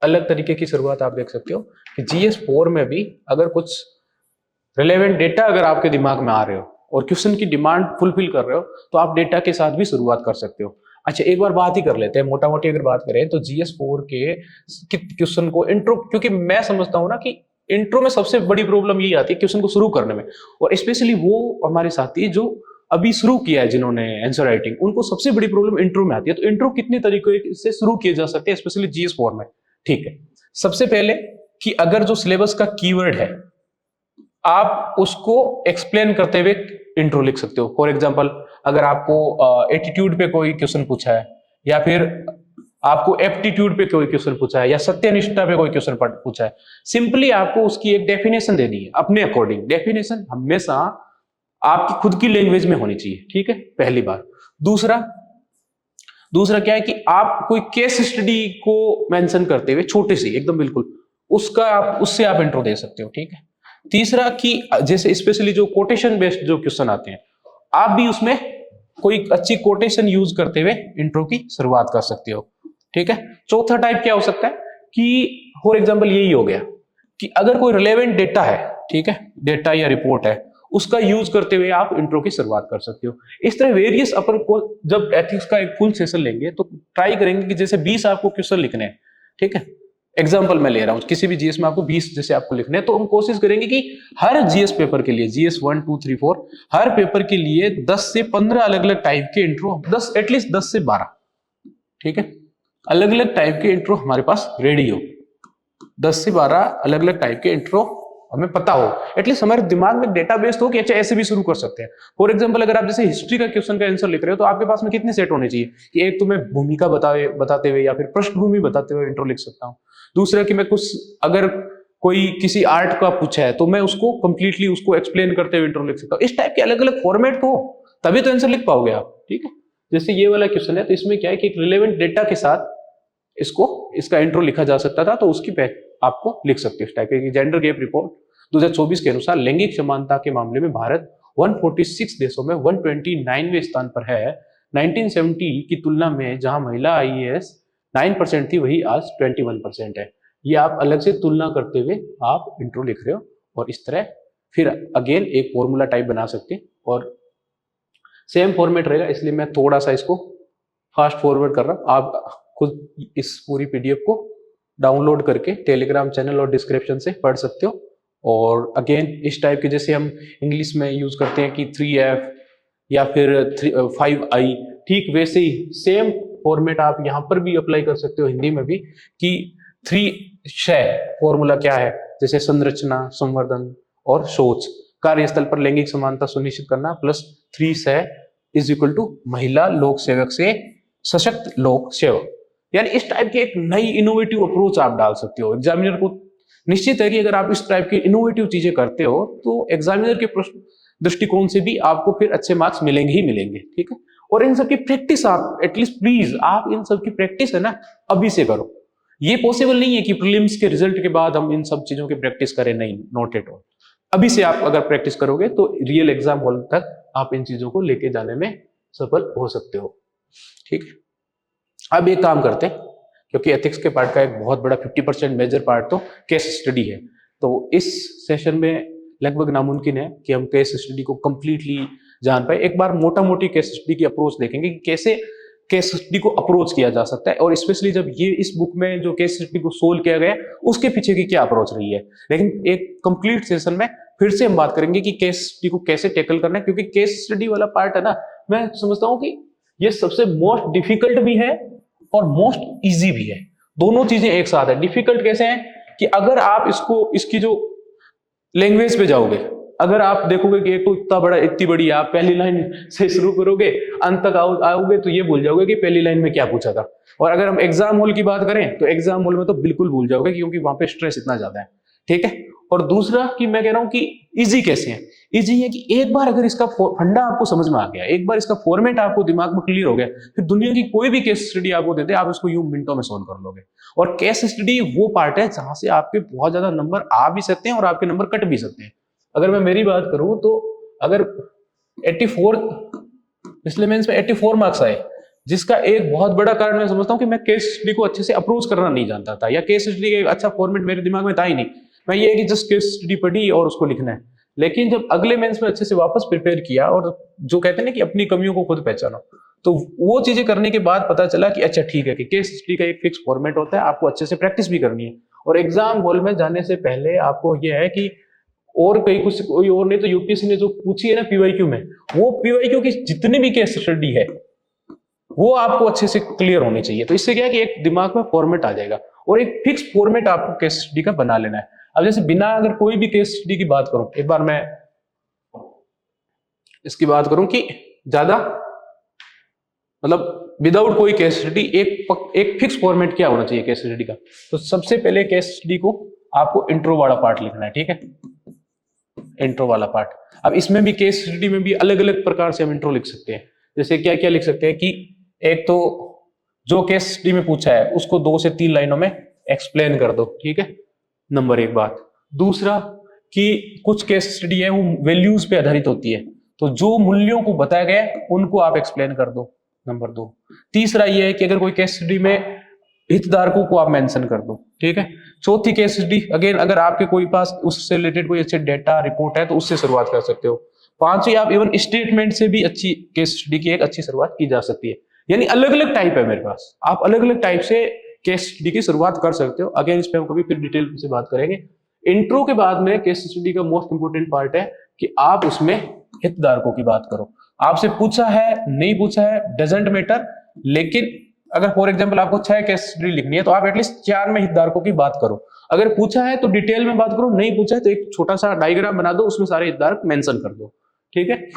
अलग तरीके की शुरुआत आप देख सकते हो कि GS4 में भी अगर कुछ रिलेवेंट डेटा अगर आपके दिमाग में आ रहे हो और क्वेश्चन की डिमांड फुलफिल कर रहे हो, तो आप डेटा के साथ भी शुरुआत कर सकते हो। अच्छा एक बार बात ही कर लेते हैं, मोटा मोटी अगर बात करें तो GS4 के क्वेश्चन को इंट्रो, क्योंकि मैं समझता हूं ना कि इंट्रो में सबसे बड़ी प्रॉब्लम यही आती है क्वेश्चन को शुरू करने में, और स्पेशली वो हमारे साथी जो अभी शुरू किया है जिन्होंने आंसर राइटिंग, उनको सबसे बड़ी प्रॉब्लम इंट्रो में आती है। तो इंट्रो कितने तरीके से शुरू किए जा सकते हैं स्पेशली GS4 में, ठीक है। सबसे पहले कि अगर जो सिलेबस का कीवर्ड है आप उसको एक्सप्लेन करते हुए इंट्रो लिख सकते हो। फॉर एग्जांपल अगर आपको एटीट्यूड पे कोई क्वेश्चन पूछा है, या फिर आपको एप्टीट्यूड पे कोई क्वेश्चन पूछा है या सत्यनिष्ठा पे कोई क्वेश्चन पूछा है, सिंपली आपको उसकी एक डेफिनेशन देनी है अपने अकॉर्डिंग। डेफिनेशन हमेशा आपकी खुद की लैंग्वेज में होनी चाहिए, ठीक है, पहली बात। दूसरा क्या है कि आप कोई केस स्टडी को मेंशन करते हुए छोटे से एकदम बिल्कुल उससे आप इंट्रो दे सकते हो, ठीक है। तीसरा कि जैसे स्पेशली जो कोटेशन बेस्ड जो क्वेश्चन आते हैं, आप भी उसमें कोई अच्छी कोटेशन यूज करते हुए इंट्रो की शुरुआत कर सकते हो, ठीक है। चौथा टाइप क्या हो सकता है कि फॉर एग्जांपल यही हो गया कि अगर कोई रिलेवेंट डेटा है, ठीक है, डेटा या रिपोर्ट है, उसका यूज करते हुए आप इंट्रो की शुरुआत कर सकते हो। इस तरह वेरियस अपन को जब एथिक्स का एक फुल सेशन लेंगे तो ट्राई करेंगे कि जैसे 20 आपको क्वेश्चन लिखने हैं, ठीक है, एग्जाम्पल मैं ले रहा हूं, किसी भी जीएस में आपको 20 जैसे आपको लिखने हैं, तो हम कोशिश करेंगे कि हर जीएस पेपर के लिए, जीएस 1 2 3 4, हर पेपर के लिए 10 से 15 अलग अलग टाइप के इंट्रो, 10 एटलीस्ट 10 से 12, ठीक है, अलग अलग टाइप के इंट्रो हमारे पास रेडी हो। 10 से 12 अलग अलग टाइप के इंट्रो हमें पता हो, एटलीस्ट हमारे दिमाग में डेटाबेस हो कि अच्छा ऐसे भी शुरू कर सकते हैं। फॉर एग्जांपल अगर आप जैसे हिस्ट्री का क्वेश्चन का आंसर लिख रहे हो तो आपके पास में कितने सेट होने चाहिए कि एक तो मैं भूमिका बताते हुए या फिर पृष्ठभूमि बताते हुए इंट्रो लिख सकता हूं। दूसरा कि मैं कुछ अगर कोई किसी आर्ट का पूछा है तो मैं उसको कंप्लीटली उसको एक्सप्लेन करते हुए इंट्रो लिख सकता हूं। इस टाइप के अलग अलग फॉर्मेट हो तभी तो आंसर लिख पाओगे आप, ठीक है। जैसे ये वाला क्वेश्चन है तो इसमें क्या है कि रिलेवेंट डेटा के साथ इसका इंट्रो लिखा जा सकता था, तो उसकी आपको लिख सकते हो इस टाइप की। जेंडर गैप रिपोर्ट 2024 के अनुसार लैंगिक समानता के मामले में भारत 146 देशों में 129वें स्थान पर है। 1970 की तुलना में जहां महिला आईएएस 9% थी, वही आज 21% है। ये आप अलग से तुलना करते हुए आप इंट्रो लिख रहे हो और इस तरह फिर अगेन एक फॉर्मूला टाइप बना सकते हैं और सेम फॉर्मेट रहेगा, इसलिए मैं थोड़ा सा इसको फास्ट फॉरवर्ड कर रहा हूं। आप खुद इस पूरी पीडीएफ को डाउनलोड करके टेलीग्राम चैनल और डिस्क्रिप्शन से पढ़ सकते हो। और अगेन इस टाइप के जैसे हम इंग्लिश में यूज करते हैं कि 3F या फिर 5I, ठीक वैसे ही सेम फॉर्मेट आप यहां पर भी अप्लाई कर सकते हो हिंदी में भी कि 3 फॉर्मूला क्या है, जैसे संरचना, संवर्धन और सोच, कार्यस्थल पर लैंगिक समानता सुनिश्चित करना, प्लस 3 इज इक्वल टू महिला लोक सेवक से सशक्त लोक सेवक। यानी इस टाइप की एक नई इनोवेटिव अप्रोच आप डाल सकते हो। एग्जामिनर को निश्चित है कि अगर आप इस टाइप की इनोवेटिव चीजें करते हो तो एग्जामिनर के दृष्टिकोण से भी आपको फिर अच्छे मार्क्स मिलेंगे ही मिलेंगे, ठीक है। और इन सब की प्रैक्टिस आप एटलीस्ट प्लीज आप इन सब की प्रैक्टिस है ना अभी से करो। ये पॉसिबल नहीं है कि प्रीलिम्स के रिजल्ट के बाद हम इन सब चीजों की प्रैक्टिस करें, नहीं, नॉट एट ऑल। अभी से आप अगर प्रैक्टिस करोगे तो रियल एग्जाम हॉल तक आप इन चीजों को लेके जाने में सफल हो सकते हो, ठीक है। अब एक काम करते हैं, क्योंकि एथिक्स के पार्ट का एक बहुत बड़ा 50% मेजर पार्ट तो केस स्टडी है, तो इस सेशन में लगभग नामुमकिन है कि हम केस स्टडी को कंप्लीटली जान पाए। एक बार मोटा मोटी केस स्टडी की अप्रोच देखेंगे कि कैसे केस स्टडी को अप्रोच किया जा सकता है, और स्पेशली जब ये इस बुक में जो केस स्टडी को सोल्व किया गया उसके पीछे की क्या अप्रोच रही है। लेकिन एक कंप्लीट सेशन में फिर से हम बात करेंगे कि केस स्टडी को कैसे टैकल करना है, क्योंकि केस स्टडी वाला पार्ट है ना, मैं समझता हूँ कि ये सबसे मोस्ट डिफिकल्ट भी है और मोस्ट इजी भी है। दोनों चीजें एक साथ है। डिफिकल्ट कैसे है कि अगर आप इसकी जो लैंग्वेज पे जाओगे, अगर आप देखोगे कि एक तो इतनी बड़ी आप पहली लाइन से शुरू करोगे अंत तक आओगे तो ये भूल जाओगे कि पहली लाइन में क्या पूछा था। और अगर हम एग्जाम हॉल की बात करें तो एग्जाम हॉल में तो बिल्कुल भूल जाओगे, क्योंकि वहां पे स्ट्रेस इतना ज्यादा है, ठीक है। और दूसरा कि मैं कह रहा हूं कि इजी कैसे है, इजी है कि एक बार अगर इसका फंडा आपको समझ में आ गया, एक बार इसका फॉर्मेट आपको दिमाग में क्लियर हो गया, फिर दुनिया की कोई भी केस स्टडी आपको देते आप इसको यूं मिनटों में सोल्व कर लोगे। और केस स्टडी वो पार्ट है जहां से आपके बहुत ज्यादा नंबर आ भी सकते हैं और आपके नंबर कट भी सकते हैं। अगर मैं मेरी बात करूं तो अगर 84 पिछले मेंस में 84 मार्क्स आए, जिसका एक बहुत बड़ा कारण मैं समझता हूं कि मैं केस स्टडी को अच्छे से अप्रोच करना नहीं जानता था, या केस स्टडी का एक अच्छा फॉर्मेट मेरे दिमाग में था ही नहीं। मैं ये कि जस्ट केस स्टडी पढ़ी और उसको लिखना है। लेकिन जब अगले मेंस में अच्छे से वापस प्रिपेयर किया और जो कहते हैं ना कि अपनी कमियों को खुद पहचानो, तो वो चीजें करने के बाद पता चला कि अच्छा ठीक है कि केस स्टडी का एक फिक्स फॉर्मेट होता है, आपको अच्छे से प्रैक्टिस भी करनी है। और एग्जाम हॉल में जाने से पहले आपको ये है कि और कोई और नहीं तो यूपीएससी ने जो पूछी है ना पीवाईक्यू में, वो पीवाईक्यू की जितनी भी केस स्टडी है वो आपको अच्छे से क्लियर होनी चाहिए। तो इससे क्या है कि एक दिमाग में फॉर्मेट आ जाएगा और एक फिक्स फॉर्मेट आपको केस स्टडी का बना लेना है। अब जैसे बिना अगर कोई भी केस स्टडी की बात करूं, एक बार मैं इसकी बात करूं कि ज्यादा मतलब विदाउट कोई केस स्टडी एक फिक्स फॉर्मेट क्या होना चाहिए केस स्टडी का। तो सबसे पहले केस स्टडी को आपको इंट्रो वाला पार्ट लिखना है, ठीक है, इंट्रो वाला पार्ट। अब इसमें भी केस स्टडी में भी अलग अलग प्रकार से हम इंट्रो लिख सकते हैं। जैसे क्या क्या लिख सकते हैं कि एक तो जो केस स्टडी में पूछा है उसको 2 से 3 लाइनों में एक्सप्लेन कर दो, ठीक है, नंबर एक बात। दूसरा कि कुछ केस स्टडी है वो वैल्यूज पे आधारित होती है, तो जो मूल्यों को बताया गया है उनको आप एक्सप्लेन कर दो, नंबर 2। तीसरा ये है कि अगर कोई केस स्टडी में हितधारकों को आप मेंशन कर दो, ठीक है। चौथी केस स्टडी अगेन अगर आपके कोई पास उससे रिलेटेड कोई अच्छे डेटा रिपोर्ट है तो उससे शुरुआत कर सकते हो। पांचवी आप इवन स्टेटमेंट से भी अच्छी केस स्टडी की एक अच्छी शुरुआत की जा सकती है। यानी अलग अलग टाइप है मेरे पास, आप अलग अलग टाइप से केस स्टडी की शुरुआत कर सकते हो। अगेन इस पे हम कभी फिर डिटेल से बात करेंगे। इंट्रो के बाद में केस स्टडी का मोस्ट इंपोर्टेंट पार्ट है कि आप उसमें हितधारकों की बात करो। आपसे पूछा है नहीं पूछा है डजंट मैटर, लेकिन अगर फॉर एग्जांपल आपको 6 केस स्टडी लिखनी है तो आप एटलीस्ट 4 में हितधारकों की बात करो। अगर पूछा है तो डिटेल में बात करो, नहीं पूछा है तो एक छोटा सा डायग्राम बना दो, उसमें सारे हितधारक मेंशन कर दो, ठीक है।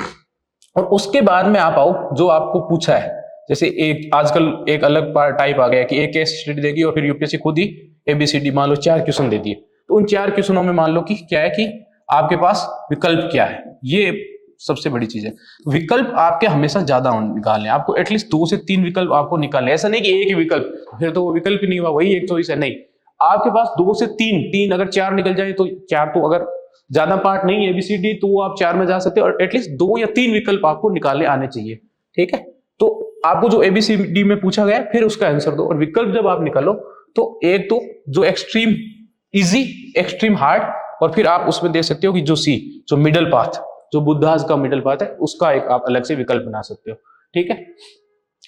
और उसके बाद में आप आओ जो आपको पूछा है। जैसे एक आजकल एक अलग टाइप आ गया कि एक केस स्टडी देगी और फिर यूपीएससी खुद ही एबीसीडी मान लो 4 क्वेश्चन दे दिए, तो उन 4 क्वेश्चनों में मान लो कि क्या है कि आपके पास विकल्प क्या है, ये सबसे बड़ी चीज है। विकल्प आपके हमेशा ज्यादा निकालने, आपको एटलीस्ट 2 से 3 विकल्प आपको निकालने। ऐसा नहीं कि एक ही विकल्प, फिर तो वो विकल्प ही नहीं हुआ, वही एक चॉइस है, नहीं। आपके पास 2 से 3 अगर 4 निकल जाए तो 4, तो अगर ज्यादा पार्ट नहीं है एबीसीडी तो आप 4 में जा सकते हो, और एटलीस्ट 2 या 3 विकल्प आपको निकालने आने चाहिए, ठीक है। तो आपको जो एबीसीडी में पूछा गया फिर उसका आंसर दो, और विकल्प जब आप निकालो तो एक तो जो एक्सट्रीम इजी, एक्सट्रीम हार्ड, और फिर आप उसमें दे सकते हो कि जो सी, जो मिडल पाथ, जो बुद्धास का मिडल पाथ है, उसका एक आप अलग से विकल्प बना सकते हो, ठीक है।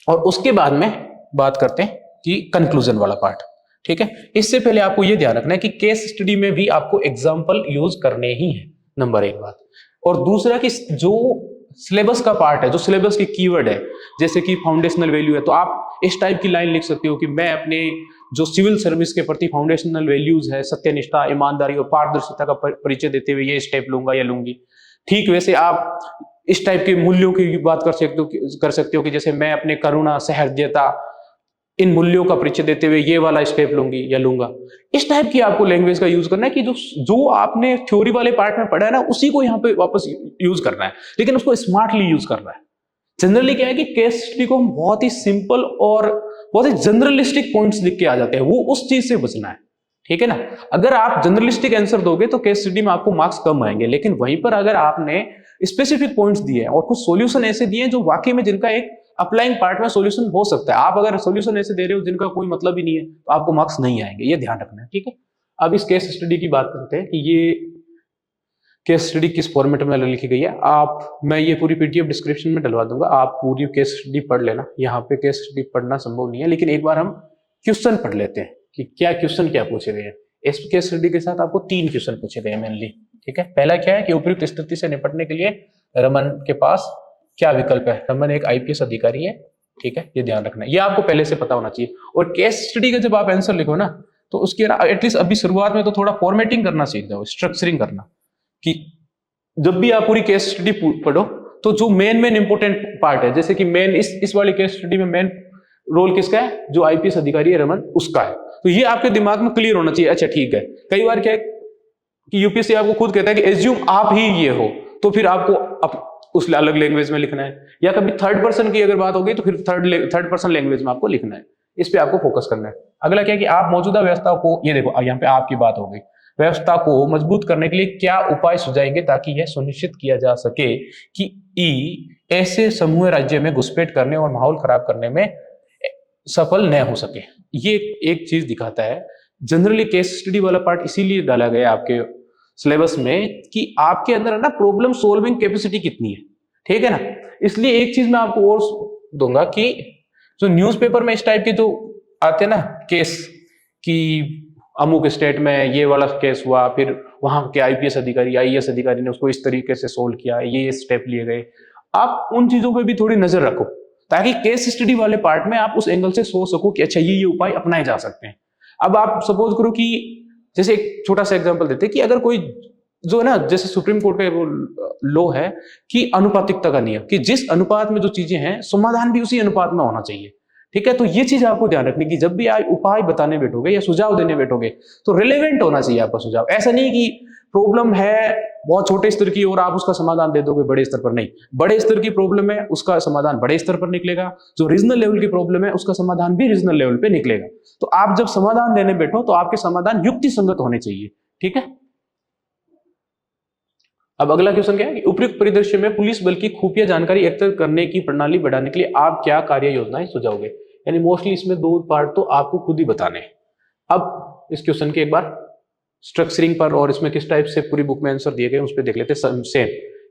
और उसके बाद में बात करते हैं कि कंक्लूजन वाला पार्ट, ठीक है। इससे पहले आपको यह ध्यान रखना है कि केस स्टडी में भी आपको एग्जाम्पल यूज करने ही है, नंबर एक बात। और दूसरा कि जो सिलेबस का पार्ट है, जो सिलेबस की कीवर्ड है, जैसे कि फाउंडेशनल वैल्यू है, तो आप इस टाइप की लाइन लिख सकते हो कि मैं अपने जो सिविल सर्विस के प्रति फाउंडेशनल वैल्यूज है, सत्यनिष्ठा, ईमानदारी और पारदर्शिता का परिचय देते हुए ये स्टेप लूंगा या लूंगी। ठीक वैसे आप इस टाइप के मूल्यों की बात कर सकते हो कि जैसे मैं अपने करुणा, सहृदयता, इन मूल्यों का परिचय देते हुए ये वाला स्टेप लूंगी या लूंगा। इस टाइप की आपको लैंग्वेज का यूज करना है कि जो आपने थ्योरी वाले पार्ट में पढ़ा है ना, उसी को यहाँ पे वापस यूज करना है, लेकिन उसको स्मार्टली यूज करना है। जनरली क्या है कि केस स्टडी को हम बहुत ही सिंपल और बहुत ही जनरलिस्टिक पॉइंट्स लिख के आ जाते हैं, वो उस चीज से बचना है, ठीक है ना। अगर आप जनरलिस्टिक आंसर दोगे तो केस स्टडी में आपको मार्क्स कम आएंगे, लेकिन वहीं पर अगर आपने स्पेसिफिक पॉइंट्स दिए और कुछ सॉल्यूशन ऐसे दिए जो वाकई में जिनका एक अप्लाइंग पार्ट में सॉल्यूशन हो सकता है, आप अगर सॉल्यूशन ऐसे दे रहे हो जिनका कोई मतलब ही नहीं है तो आपको मार्क्स नहीं आएंगे, ये ध्यान रखना है, ठीक है। अब इस केस स्टडी की बात करते हैं कि ये केस स्टडी किस फॉर्मेट में लिखी गई है। मैं ये पूरी पीडीएफ डिस्क्रिप्शन में डलवा दूंगा, आप पूरी केस स्टडी पढ़ लेना। यहाँ पे केस स्टडी पढ़ना संभव नहीं है, लेकिन एक बार हम क्वेश्चन पढ़ लेते हैं कि क्या क्वेश्चन क्या पूछे गए हैं। इस केस स्टडी के साथ आपको 3 क्वेश्चन पूछे गए हैं मेनली, ठीक है। पहला क्या है कि उपयुक्त स्थिति से निपटने के लिए रमन के पास क्या विकल्प है। रमन एक आईपीएस अधिकारी है, ठीक है, ये ध्यान रखना है, ये आपको पहले से पता होना चाहिए। और केस स्टडी का जब आप आंसर लिखो ना, तो उसके एटलीस्ट अभी शुरुआत में तो थोड़ा फॉर्मेटिंग करना सीख जाओ, स्ट्रक्चरिंग करना, कि जब भी आप पूरी केस स्टडी पढ़ो तो जो मेन इंपोर्टेंट पार्ट है, जैसे कि मेन इस वाली केस स्टडी में मेन रोल किसका है, जो आईपीएस अधिकारी है रमन, उसका है। तो ये आपके दिमाग में क्लियर होना चाहिए। अच्छा ठीक है, कई बार क्या है कि यूपीएससी आपको खुद कहता है कि एज्यूम आप ही ये हो, तो फिर आपको उस अलग लैंग्वेज में लिखना है, या कभी थर्ड पर्सन की अगर बात होगी तो फिर थर्ड पर्सन लैंग्वेज में आपको लिखना है। इस पे आपको फोकस करना है। अगला क्या है कि आप मौजूदा व्यवस्था को, ये देखो यहाँ पे आपकी बात हो गई, व्यवस्था को मजबूत करने के लिए क्या उपाय सुझाएंगे ताकि यह सुनिश्चित किया जा सके कि ऐसे समूह राज्य में घुसपैठ करने और माहौल खराब करने में सफल न हो सके। ये एक चीज दिखाता है। जनरली केस स्टडी वाला पार्ट इसीलिए डाला गया आपके सिलेबस में कि आपके अंदर है ना प्रॉब्लम सॉल्विंग कैपेसिटी कितनी है, ठीक है ना। इसलिए एक चीज मैं आपको और दूंगा कि जो न्यूज़पेपर में इस टाइप के जो आते हैं ना केस, कि अमुक स्टेट में ये वाला केस हुआ, फिर वहां के आईपीएस अधिकारी, आईएएस अधिकारी ने उसको इस तरीके से सोल्व किया, ये स्टेप लिए गए, आप उन चीजों पे भी थोड़ी नजर रखो ताकि केस स्टडी वाले पार्ट में आप उस एंगल से सोच सको कि अच्छा ये उपाय अपनाए जा सकते हैं। अब आप सपोज करो कि जैसे एक छोटा सा एग्जांपल देते हैं कि अगर कोई जो है ना, जैसे सुप्रीम कोर्ट का वो लॉ है कि अनुपातिकता का नियम, कि जिस अनुपात में जो चीजें हैं समाधान भी उसी अनुपात में होना चाहिए। ठीक है, तो ये चीज आपको ध्यान रखनी कि जब भी आप उपाय बताने बैठोगे या सुझाव देने बैठोगे तो रिलेवेंट होना चाहिए आपका सुझाव। ऐसा नहीं कि प्रॉब्लम है बहुत छोटे स्तर की और आप उसका समाधान दे दोगे बड़े स्तर पर, नहीं, बड़े स्तर की प्रॉब्लम है उसका समाधान बड़े स्तर पर निकलेगा, जो रीजनल लेवल की प्रॉब्लम है उसका समाधान भी रीजनल लेवल पे निकलेगा। तो आप जब समाधान देने बैठो तो आपके समाधान युक्ति संगत होने चाहिए। ठीक है, अब अगला क्वेश्चन क्या है कि उपयुक्त परिदृश्य में पुलिस बल की खुफिया जानकारी एकत्र करने की प्रणाली बढ़ाने के लिए आप क्या कार्य योजनाएं सुझाओगे। यानी मोस्टली इसमें दो पार्ट तो आपको खुद ही बताने हैं। अब इस क्वेश्चन के एक बार स्ट्रक्चरिंग पर और इसमें किस टाइप से पूरी बुक में आंसर दिए गए उस पर देख लेते हैं। सेम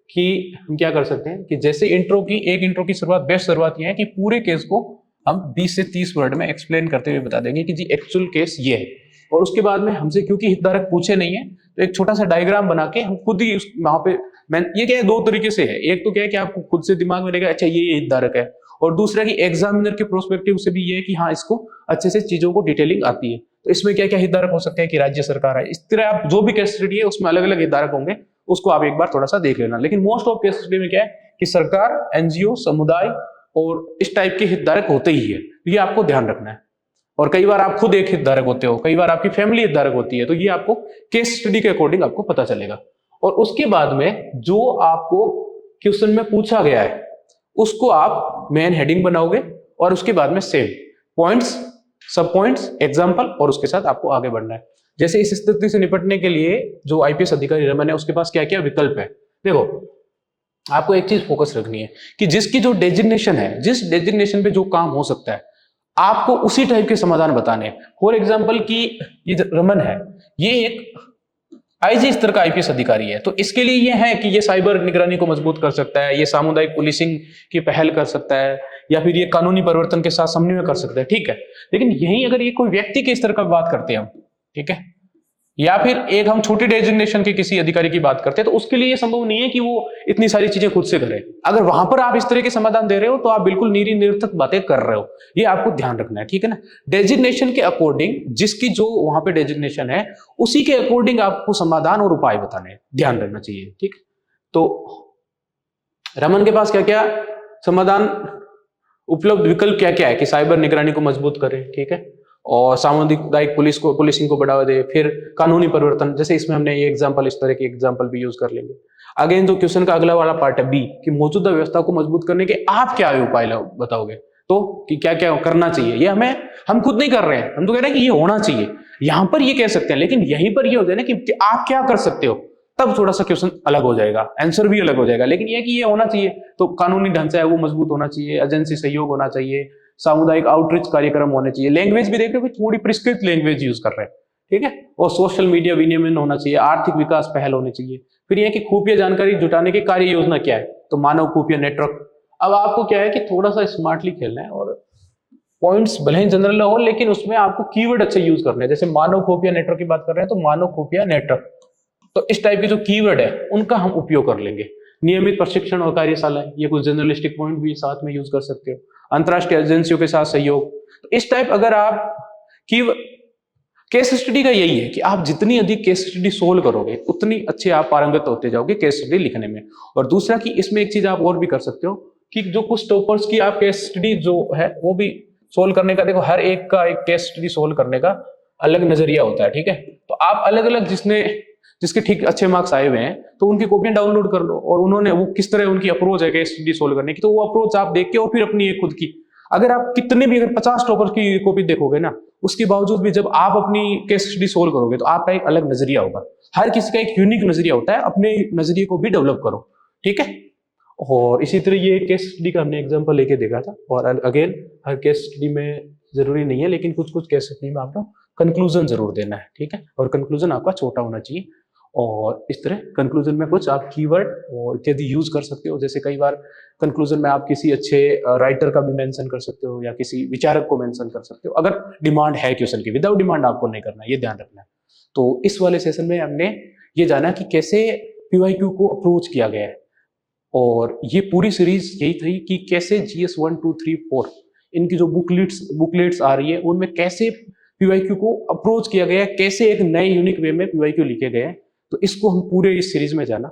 कि हम क्या कर सकते हैं कि जैसे एक इंट्रो की शुरुआत, बेस्ट शुरुआत यह है कि पूरे केस को हम 20 से 30 वर्ड में एक्सप्लेन करते हुए बता देंगे कि जी एक्चुअल केस ये है, और उसके बाद में हमसे क्योंकि हितधारक पूछे नहीं है तो एक छोटा सा डायग्राम बना के हम खुद ही वहां पे, मैं ये क्या है, दो तरीके से है। एक तो क्या है कि आपको खुद से दिमाग में रहेगा अच्छा ये हितधारक है, और दूसरा कि एग्जामिनर के प्रोस्पेक्टिव से भी ये है कि हाँ इसको अच्छे से चीजों को डिटेलिंग आती है। तो इसमें क्या क्या हितधारक हो सकते हैं कि राज्य सरकार है, इस तरह आप जो भी केस स्टडी है उसमें अलग अलग हितधारक होंगे, उसको आप एक बार थोड़ा सा देख लेना। लेकिन मोस्ट ऑफ केस स्टडी में क्या है कि सरकार, एनजीओ, समुदाय और इस टाइप के हितधारक होते ही है, ये आपको ध्यान रखना है। और कई बार आप खुद एक हितधारक होते हो, कई बार आपकी फैमिली हितधारक होती है, तो ये आपको केस स्टडी के अकॉर्डिंग आपको पता चलेगा। और उसके बाद में जो आपको क्वेश्चन में पूछा गया है उसको आप मेन हेडिंग बनाओगे और उसके बाद में सेम पॉइंट्स, सब पॉइंट्स, एग्जांपल, और उसके साथ आपको आगे बढ़ना है। जैसे इस स्थिति से निपटने के लिए जो आईपीएस अधिकारी रमन है उसके पास क्या क्या विकल्प है। देखो आपको एक चीज फोकस रखनी है कि जिसकी जो डेजिग्नेशन है, जिस डेजिग्नेशन पे जो काम हो सकता है, आपको उसी टाइप के समाधान बताने हैं। फॉर एग्जाम्पल कि ये रमन है, ये एक आईजी स्तर का आईपीएस अधिकारी है, तो इसके लिए ये है कि ये साइबर निगरानी को मजबूत कर सकता है, ये सामुदायिक पुलिसिंग की पहल कर सकता है, या फिर ये कानूनी परिवर्तन के साथ समन्वय कर सकता है। ठीक है, लेकिन यही अगर ये कोई व्यक्ति के स्तर का बात करते हैं हम, ठीक है, या फिर एक हम छोटी डेजिग्नेशन के किसी अधिकारी की बात करते हैं, तो उसके लिए ये संभव नहीं है कि वो इतनी सारी चीजें खुद से करे। अगर वहां पर आप इस तरह के समाधान दे रहे हो तो आप बिल्कुल निरर्थक बातें कर रहे हो, ये आपको ध्यान रखना है। ठीक है ना, डेजिग्नेशन के अकॉर्डिंग, जिसकी जो वहां पे डेजिग्नेशन है उसी के अकॉर्डिंग आपको समाधान और उपाय बताने हैं, ध्यान रखना चाहिए। ठीक, तो रमन के पास क्या क्या समाधान उपलब्ध विकल्प क्या क्या है कि साइबर निगरानी को मजबूत करे, ठीक है, और सामुदायिक पुलिसिंग को बढ़ावा दे, फिर कानूनी परिवर्तन, जैसे इसमें हमने ये एग्जांपल, इस तरह के एग्जांपल भी यूज कर लेंगे। अगेन जो क्वेश्चन का अगला वाला पार्ट है बी कि मौजूदा व्यवस्था को मजबूत करने के आप क्या उपाय बताओगे, तो कि क्या क्या करना चाहिए। ये हम खुद नहीं कर रहे हैं, हम तो कह रहे हैं कि ये होना चाहिए। यहां पर ये कह सकते हैं, लेकिन यहीं पर ये हो जाए ना कि आप क्या कर सकते हो, तब थोड़ा सा क्वेश्चन अलग हो जाएगा, आंसर भी अलग हो जाएगा। लेकिन ये कि ये होना चाहिए, तो कानूनी ढांचा है वो मजबूत होना चाहिए, एजेंसी सहयोग होना चाहिए, सामुदायिक आउटरीच कार्यक्रम होने चाहिए, लैंग्वेज भी देख रहे हो कि थोड़ी प्रिस्क्रिप्ट लैंग्वेज यूज कर रहे हैं, ठीक है, और सोशल मीडिया विनियमन होना चाहिए, आर्थिक विकास पहल होनी चाहिए। फिर यह कि खुफिया जानकारी जुटाने की कार्य योजना क्या है, तो मानव खुफिया नेटवर्क। अब आपको क्या है कि थोड़ा सा स्मार्टली खेलना है और पॉइंट्स भले ही जनरल हो लेकिन उसमें आपको कीवर्ड अच्छे यूज करने हैं। जैसे मानव खुफिया नेटवर्क की बात कर रहे हैं तो मानव खुफिया नेटवर्क, तो इस टाइप के जो कीवर्ड है उनका हम उपयोग कर लेंगे। नियमित प्रशिक्षण और कार्यशाला, ये कुछ जर्नलिस्टिक पॉइंट भी साथ में यूज कर सकते हो। अंतरराष्ट्रीय एजेंसियों के साथ सहयोग, तो इस टाइप अगर आप की केस स्टडी का यही है कि आप जितनी अधिक केस स्टडी सोल्व करोगे उतनी अच्छे आप पारंगत होते जाओगे केस स्टडी लिखने में। और दूसरा कि इसमें एक चीज आप और भी कर सकते हो कि जो कुछ टॉपर्स की आप केस स्टडी जो है वो भी सोल्व करने का, देखो हर एक का एक केस स्टडी सोल्व करने का अलग नजरिया होता है, ठीक है, तो आप अलग अलग जिसके ठीक अच्छे मार्क्स आए हुए हैं तो उनकी कॉपियां डाउनलोड कर लो, और उन्होंने वो किस तरह उनकी अप्रोच है केस स्टडी सोल्व करने की, तो वो अप्रोच आप देख के और फिर अपनी एक खुद की, अगर आप कितने भी, अगर 50 टॉपर्स की कॉपी देखोगे ना, उसके बावजूद भी जब आप अपनी केस स्टडी सोल्व करोगे तो आपका एक अलग नजरिया होगा। हर किसी का एक यूनिक नजरिया होता है, अपने नजरिए को भी डेवलप करो, ठीक है। और इसी तरह ये केस स्टडी का हमने एग्जांपल लेके देखा था, और अगेन हर केस स्टडी में जरूरी नहीं है लेकिन कुछ कुछ केस स्टडी में आपको कंक्लूजन जरूर देना है, ठीक है, और कंक्लूजन आपका छोटा होना चाहिए। और इस तरह कंक्लूजन में कुछ आप कीवर्ड और इत्यादि यूज कर सकते हो। जैसे कई बार कंक्लूजन में आप किसी अच्छे राइटर का भी मेंशन कर सकते हो या किसी विचारक को मेंशन कर सकते हो, अगर डिमांड है क्वेश्चन की। विदाउट डिमांड आपको नहीं करना, ये ध्यान रखना है। तो इस वाले सेशन में हमने ये जाना कि कैसे पीवाईक्यू को अप्रोच किया गया है, और ये पूरी सीरीज यही थी कि कैसे जीएस 1, 2, 3, 4 इनकी जो बुकलेट्स आ रही है उनमें कैसे पीवाईक्यू को अप्रोच किया गया है, कैसे एक नए यूनिक वे में पीवाईक्यू लिखे गए हैं। तो इसको हम पूरे इस सीरीज में जाना